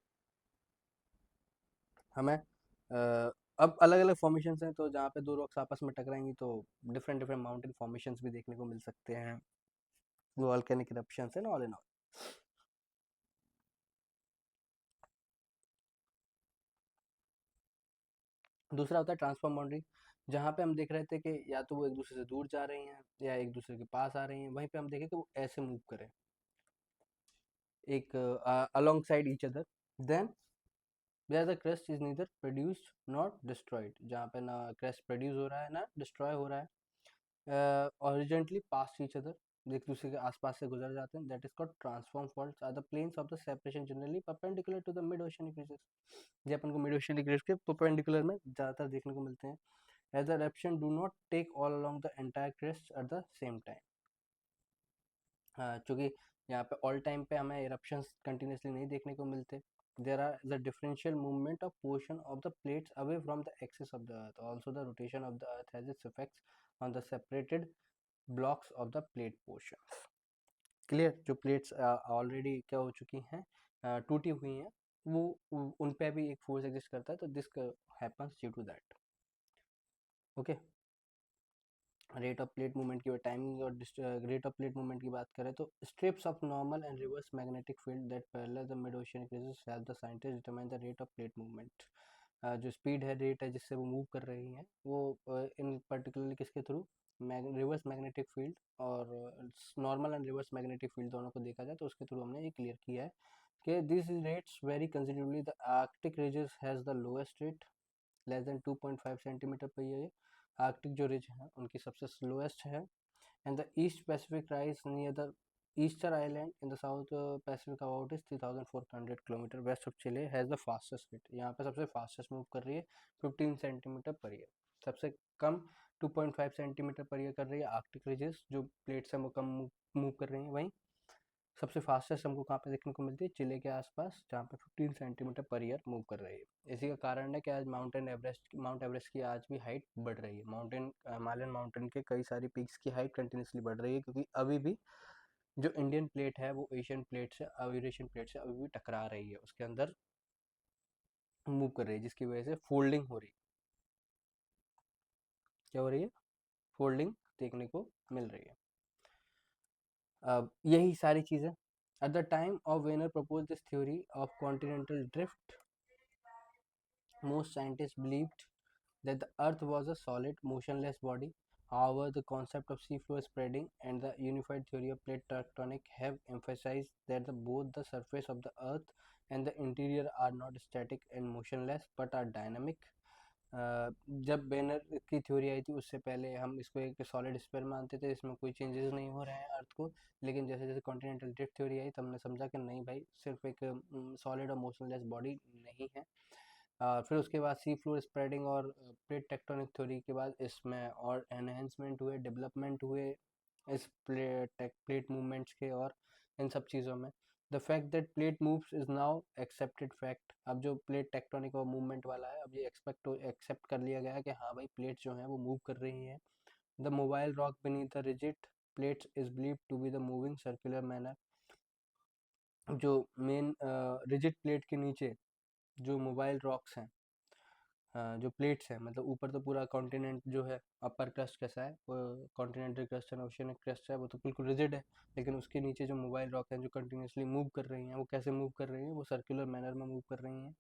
हमें अब अलग अलग फॉर्मेशंस हैं, तो जहाँ पे दो रॉक्स आपस में टकराएंगी तो डिफरेंट डिफरेंट माउंटेन फॉर्मेशंस भी देखने को मिल सकते हैं, volcanic eruptions and all in all. दूसरा होता है ट्रांसफॉर्म बाउंड्री, जहाँ पे हम देख रहे थे कि या तो वो एक दूसरे से दूर जा रही हैं या एक दूसरे के पास आ रही हैं, वहीं पे हम देखें कि वो ऐसे मूव करें, एक alongside each other, then where the crust is neither produced nor destroyed, जहाँ पे ना crust प्रोड्यूस हो रहा है ना डिस्ट्रॉय हो रहा है, हॉरिजॉन्टली पास ईच अदर, एक दूसरे के आसपास से गुजर जाते हैं, that is called transform faults are the planes of the separation generally perpendicular to the mid oceanic ridges. ये अपन को मिड ओशियनिक रीजस के परपेंडिकुलर में ज़्यादातर देखने को मिलते हैं। As the eruption do not take all along the entire crest at the same time। चूँकि यहाँ पे ऑल टाइम पे हमें eruptions कंटिन्यूसली नहीं देखने को मिलते, there are the differential movement of portion of the plates away from the axis of the earth, also the rotation of the earth has its effects on the separated blocks of the plate portions। Clear, जो plates already क्या हो चुकी हैं, टूटी हुई हैं, वो उन पे भी एक फोर्स एग्जिस्ट करता है, तो this happens due to that. Okay, rate of plate movement की टाइमिंग और रेट ऑफ प्लेट मूवमेंट की बात करें तो strips of normal and reverse magnetic field that parallel the mid oceanic ridges help the scientist determine the rate of plate movement. जो speed है, rate है जिससे वो मूव कर रही हैं, वो इन पर्टिकुलरली किसके थ्रू, रिवर्स मैग्नेटिक फील्ड और normal and reverse magnetic field दोनों को देखा जाए तो उसके थ्रू हमने ये क्लियर किया है कि this rates very considerably. The Arctic ridges has the lowest rate, less than 2.5 centimetre per year. Arctic जो रिज है उनकी सबसे स्लोएस्ट है, and the East Pacific rise near the Easter Island in the South Pacific about is 3,400 kilometre west of Chile has the fastest rate. यहाँ पे सबसे fastest move कर रही है 15 सेंटीमीटर पर ईयर। सबसे कम 2.5 सेंटीमीटर पर ईयर कर रही है आर्कटिक रीजेस, जो प्लेट से कम मूव कर रही हैं। वहीं सबसे फास्टेस्ट हमको कहाँ पे देखने को मिलती है, चिले के आसपास, जहाँ पे 15 सेंटीमीटर पर ईयर मूव कर रही है। इसी का कारण है कि आज माउंट एवरेस्ट की आज भी हाइट बढ़ रही है। हिमालयन माउंटेन के कई सारी पीक्स की हाइट कंटिन्यूसली बढ़ रही है, क्योंकि अभी भी जो इंडियन प्लेट है वो एशियन प्लेट से यूरेशियन प्लेट से अभी भी टकरा रही है, उसके अंदर मूव कर रही है, जिसकी वजह से फोल्डिंग हो रही है। क्या हो रही है? फोल्डिंग देखने को मिल रही है। यही सारी चीज़ें। At the time of Wiener proposed this theory of continental drift, most scientists believed that the Earth was a solid, motionless body. However, the concept of seafloor spreading and the unified theory of plate tectonic have emphasized that both the surface of the Earth and the interior are not static and motionless but are dynamic. जब banner की theory आई थी उससे पहले हम इसको एक solid sphere मानते थे, इसमें कोई चेंजेस नहीं हो रहे हैं अर्थ को। लेकिन जैसे जैसे कॉन्टिनेंटल ड्रिफ्ट थ्योरी आई तो हमने समझा कि नहीं भाई, सिर्फ एक सॉलिड और मोशनलेस बॉडी नहीं है। फिर उसके बाद सी फ्लोर स्प्रेडिंग और प्लेट टेक्टोनिक थ्योरी के बाद इसमें और एनहेंसमेंट हुए, डेवलपमेंट हुए इस प्लेट मूवमेंट्स के, और इन सब चीज़ों में the fact that plate moves is now accepted fact. अब जो प्लेट टेक्टोनिक और मूवमेंट वाला है, अब ये एक्सेप्ट कर लिया गया है कि हाँ भाई, प्लेट्स जो हैं वो मूव कर रही हैं। The mobile rock beneath the rigid plates is believed to be the moving circular manner. जो मेन रिजिड प्लेट के नीचे जो मोबाइल रॉक्स हैं, जो प्लेट्स हैं, मतलब ऊपर तो पूरा कॉन्टिनेंट जो है, अपर क्रस्ट कैसा है, continental crust and oceanic crust है, वो तो बिल्कुल रिजिड है। लेकिन उसके नीचे जो मोबाइल रॉक हैं जो कंटिन्यूसली मूव कर रही हैं, वो कैसे मूव कर रही हैं? वो सर्कुलर मैनर में मूव कर रही हैं।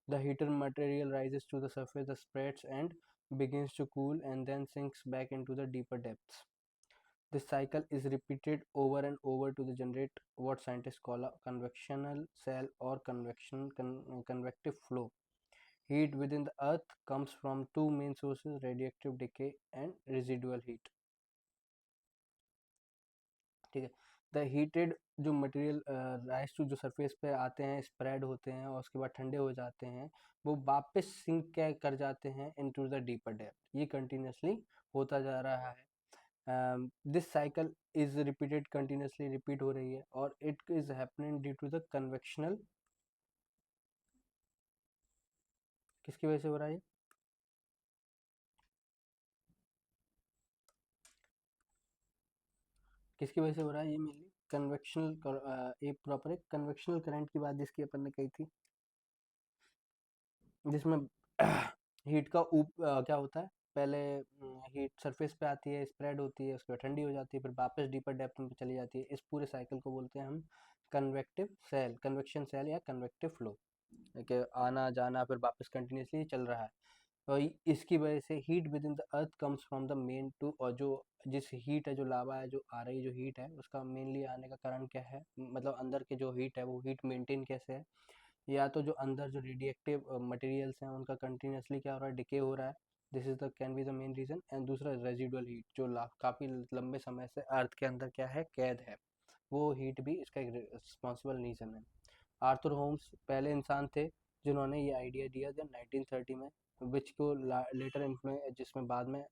The heater material rises to the surface, the spreads and begins to cool and then sinks back into the deeper depths. This cycle is repeated over and over to generate what scientists call a convectional cell or convective flow. Heat within the earth comes from two main sources: radioactive decay and residual heat. ठीक है। The heated जो material rise to जो surface पे आते हैं, spread होते हैं और उसके बाद ठंडे हो जाते हैं, वो वापस सिंक क्या कर जाते हैं इनटू द डीपर डेप्थ। ये कंटिन्यूसली होता जा रहा है। This cycle is repeated, continuously repeat हो रही है, और it is happening due to the convectional. किसकी वजह से हो रहा है? किसकी वजह से हो रहा है ये? मेनली कन्वेक्शनल, एक प्रॉपर एक कन्वेक्शनल करंट की बात जिसकी अपन ने कही थी, जिसमें हीट का क्या होता है, पहले हीट सरफेस पे आती है, स्प्रेड होती है, उसके बाद ठंडी हो जाती है, फिर वापस डीपर डेप्थ में चली जाती है। इस पूरे साइकिल को बोलते हैं हम कन्वेक्शन सेल या कन्वेक्टिव फ्लो, कि आना जाना फिर वापस कंटिन्यूसली चल रहा है। तो इसकी वजह से heat with in the earth comes from the main to, और जो जिस हीट है, जो लावा है, जो आ रही जो हीट है, उसका मेनली आने का कारण क्या है, मतलब अंदर के जो हीट है वो हीट मेंटेन कैसे है? या तो जो अंदर जो रेडिएक्टिव मटेरियल्स हैं उनका कंटिन्यूसली क्या हो रहा है, डिके हो रहा है। This is the can be the main reason. And दूसरा रेजिडुअल हीट, जो काफ़ी लंबे समय से अर्थ के अंदर क्या है, कैद है, वो हीट भी इसका एक रिस्पॉन्सिबल रीजन है। आर्थर होम्स पहले इंसान थे जिन्होंने ये आइडिया दिया था 1930 में, विच को लेटर इन्फ्लुएंस, जिसमें बाद में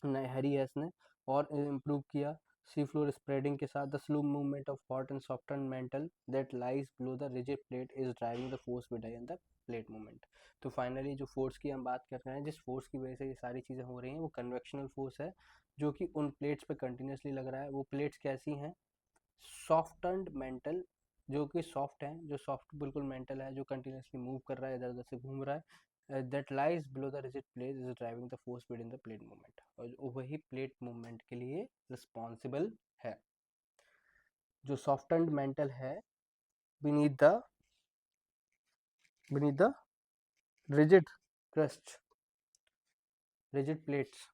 हैरी हेस ने और इम्प्रूव किया। सी फ्लोर स्प्रेडिंग के साथ the slow movement of hot and soften metal that lies below the rigid plate is driving the force behind the plate movement. तो फाइनली जो फोर्स की हम बात कर रहे हैं, जिस फोर्स की वजह से ये सारी चीज़ें हो रही हैं, वो कन्वेक्शनल फोर्स है, जो कि उन प्लेट्स पे कंटिन्यूसली लग रहा है। वो प्लेट्स कैसी हैं? सॉफ्टन्ड मेंटल, जो कि सॉफ्ट है, जो सॉफ्ट बिल्कुल मेंटल है, जो कंटिन्यूसली मूव कर रहा है, इधर उधर से घूम रहा है। That lies below the rigid plate is driving the force with in the plate movement, और वही प्लेट मूवमेंट के लिए रिस्पॉन्सिबल है। जो सॉफ्टन्ड मेंटल है beneath the beneath the rigid crust, rigid plates,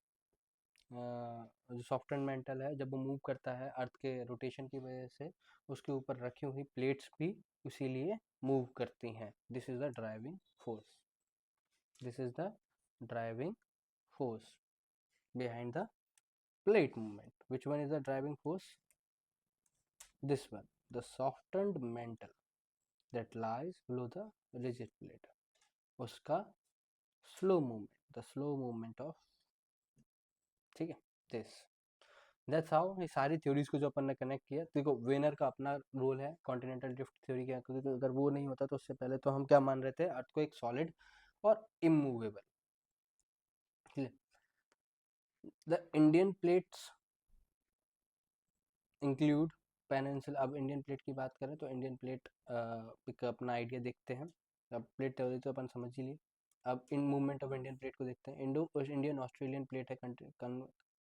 जो सॉफ्ट एंड मेंटल है, जब वो मूव करता है अर्थ के रोटेशन की वजह से, उसके ऊपर रखी हुई प्लेट्स भी इसीलिए मूव करती हैं। This is the driving force, this is the driving force behind the plate movement. Which one is the driving force? This one, the softened mantle that lies below the rigid plate. उसका slow movement, the slow movement of, ठीक है, this. That's how ये सारी theories को जो अपन ने connect किया. देखो वेनर का अपना रोल है कॉन्टिनेंटल ड्रिफ्ट थ्योरी का, क्योंकि अगर वो नहीं होता तो उससे पहले तो हम क्या मान रहे थे, अर्थ को एक सॉलिड और immovable. The Indian plates include peninsula. अब इंडियन प्लेट की बात करें तो इंडियन प्लेट का अपना आइडिया देखते हैं. अब प्लेट थ्योरी तो अपन समझ ही लिए. अब in movement of Indian plate को देखते हैं. इंडियन ऑस्ट्रेलियन प्लेट है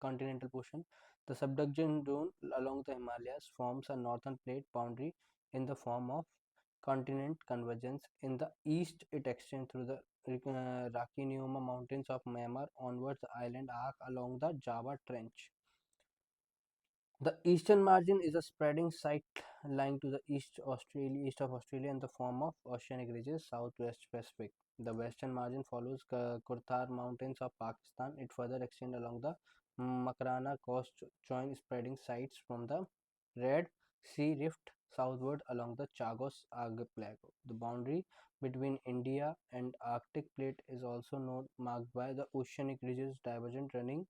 continental portion. The subduction zone along the Himalayas forms a northern plate boundary in the form of continent convergence. In the east it extends through the Rakhinioma mountains of Myanmar onwards the island arc along the Java Trench. The eastern margin is a spreading site lying to the east of Australia in the form of oceanic ridges, southwest Pacific. The western margin follows Kurthar Mountains of Pakistan. It further extends along the Makrana coast, join spreading sites from the Red Sea Rift southward along the Chagos Archipelago. The boundary between India and Arctic plate is also marked by the oceanic ridges divergent running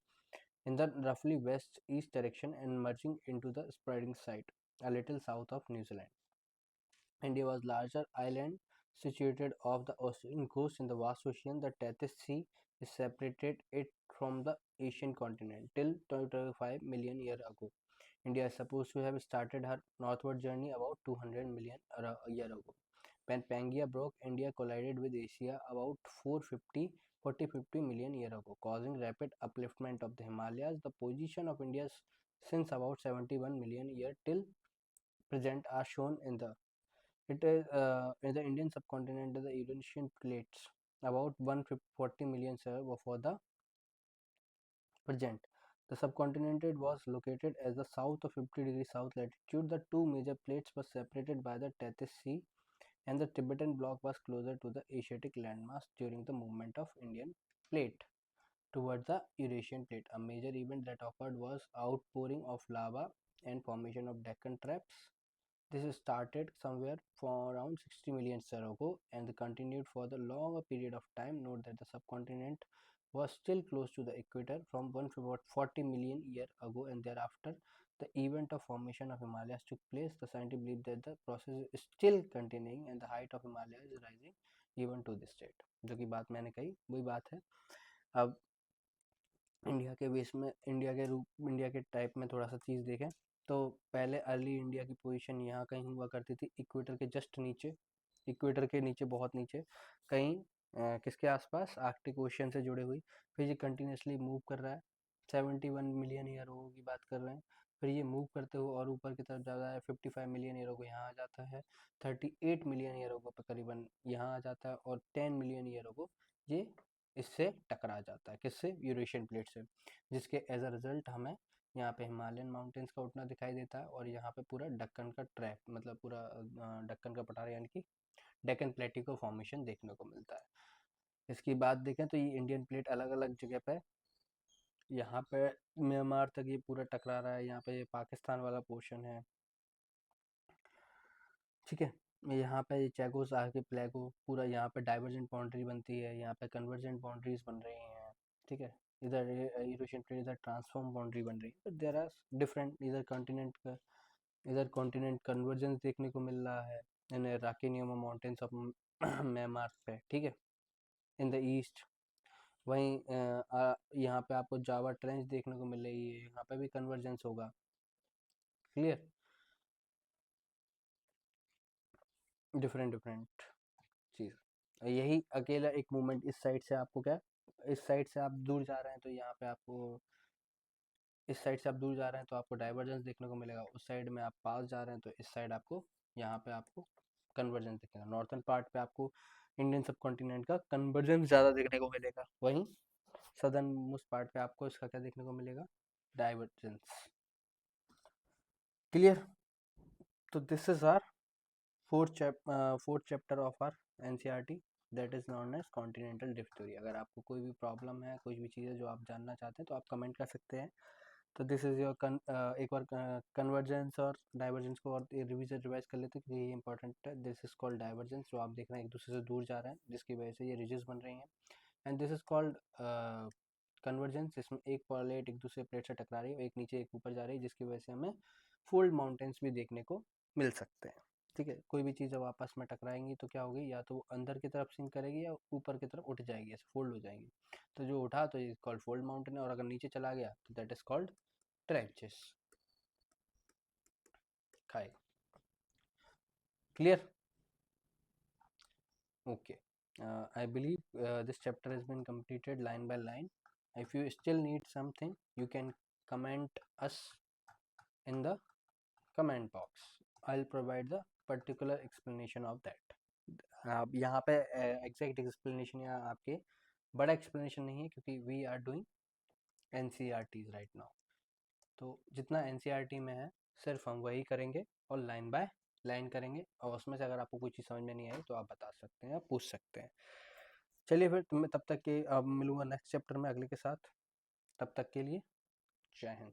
in the roughly west-east direction and merging into the spreading site a little south of New Zealand. India was larger island situated off the Australian coast in the vast ocean. The Tethys Sea separated it from the Asian continent till 25 million years ago. India is supposed to have started her northward journey about 200 million years ago. When Pangaea broke, India collided with Asia about 40-50 million years ago, causing rapid upliftment of the Himalayas. The position of India since about 71 million years till present are shown in the Indian subcontinent. The Eurasian plates about 140 million years before the present. The subcontinent was located as the south of 50 degrees south latitude. The two major plates were separated by the Tethys Sea, and the Tibetan block was closer to the Asiatic landmass during the movement of Indian plate towards the Eurasian plate. A major event that occurred was outpouring of lava and formation of Deccan Traps. This started somewhere for around 60 million years ago and continued for the longer period of time. Note that the subcontinent was still close to the equator from 140 million years ago, and thereafter the event of formation of Himalayas took place. The scientists believe that the process is still continuing and the height of Himalayas is rising even to this date. जो कि बात मैंने कही वही बात है. अब India के बेस में इंडिया के टाइप में थोड़ा सा चीज़ देखें तो पहले अर्ली इंडिया की पोजीशन यहाँ कहीं हुआ करती थी इक्वेटर के जस्ट नीचे, इक्वेटर के नीचे बहुत नीचे कहीं किसके आसपास, आर्कटिक ओशियन से जुड़े हुई. फिर ये कंटिन्यूसली मूव कर रहा है. 71 मिलियन ईयर की बात कर रहे हैं. फिर ये मूव करते हुए और ऊपर की तरफ जाता है. 55 मिलियन ईयर को यहाँ आ जाता है. 38 मिलियन ईयर को करीबन यहाँ आ जाता है और 10 मिलियन ईयर को ये इससे टकरा जाता है. किससे? यूरेशियन प्लेट से. जिसके एज अ रिजल्ट हमें यहाँ पे हिमालयन माउंटेन्स का उठना दिखाई देता है और यहाँ पे पूरा डक्कन का ट्रैप मतलब पूरा डक्कन का पठार यानी कि डेक्कन प्लेटिको फॉर्मेशन देखने को मिलता है. इसकी बात देखें तो ये इंडियन प्लेट अलग अलग जगह पे, यहाँ पे म्यांमार तक ये पूरा टकरा रहा है. यहाँ पे ये पाकिस्तान वाला पोर्शन है, ठीक है. यहाँ पे चैगोस आर्किपेलागो पूरा यहाँ पे डाइवर्जेंट बाउंड्री बनती है, यहाँ पे कन्वर्जेंट बाउंड्रीज बन रही हैं, ठीक है. इधर यूरेशियन प्लेट इधर ट्रांसफॉर्म बाउंड्री बन रही है. There are different. इधर कॉन्टिनेंट कन्वर्जेंस देखने को मिल रहा है इन राकिनियमा माउंटेन्स ऑफ म्यांमार पे, ठीक है, इन द ईस्ट. वहीं यहाँ पे आपको जावा ट्रेंच देखने को मिल रही है, यहाँ पे भी कन्वर्जेंस होगा. क्लियर. डिफरेंट चीज़. यही अकेला एक मूवमेंट इस साइड से आपको क्या, इस साइड से आप दूर जा रहे हैं तो यहाँ पे आपको, इस साइड से आप दूर जा रहे हैं तो आपको डाइवर्जेंस देखने को मिलेगा. उस साइड में आप पास जा रहे हैं तो इस साइड आपको यहाँ पे आपको कन्वर्जेंस दिखेगा. नॉर्थन पार्ट पे आपको इंडियन सब कॉन्टिनेंट का कन्वर्जेंस ज़्यादा देखने को मिलेगा. वहीं सदर्न मोस्ट पार्ट पे आपको इसका क्या देखने को मिलेगा, डाइवर्जेंस. क्लियर. तो this is our fourth chapter of our NCERT that is known as continental drift theory. अगर आपको कोई भी प्रॉब्लम है, कोई भी चीज़ है जो आप जानना चाहते हैं तो आप कमेंट कर सकते हैं. तो दिस इज़ योर एक बार कन्वर्जेंस और डाइवर्जेंस को और रिवाइज कर लेते हैं क्योंकि ये इंपॉर्टेंट है। दिस इज कॉल्ड डाइवर्जेंस, जो आप देख रहे हैं एक दूसरे से दूर जा रहे हैं जिसकी वजह से ये रिजेस बन रही हैं। And this is called convergence, इसमें एक प्लेट एक दूसरे प्लेट से टकरा रही है, एक नीचे एक ऊपर जा रही है, जिसकी वजह से हमें फोल्ड माउंटेन्स भी देखने को मिल सकते हैं। ठीक है, कोई भी चीज़ जब आपस में टकराएंगी तो क्या होगी, या तो अंदर की तरफ सिंक करेगी या ऊपर की तरफ उठ जाएगी, ऐसे फोल्ड हो जाएंगी। तो जो उठा तो ये कॉल्ड फोल्ड माउंटेन है, और अगर नीचे चला गया तो दैट इज कॉल्ड ट्रेंचेस। खाए clear? Okay. I believe this chapter has been completed line by line. If you still need something, you can comment us in the comment box. I'll provide the particular explanation of that. अब यहाँ पे exact explanation या आपके बड़ा explanation नहीं है क्योंकि we are doing NCERTs right now. तो जितना NCERT में है सिर्फ हम वही करेंगे और लाइन बाय लाइन करेंगे, और उसमें से अगर आपको कोई चीज़ समझ में नहीं आई तो आप बता सकते हैं या पूछ सकते हैं। चलिए फिर मैं तब तक के अब मिलूंगा नेक्स्ट चैप्टर में अगले के साथ। तब तक के लिए जय हिंद।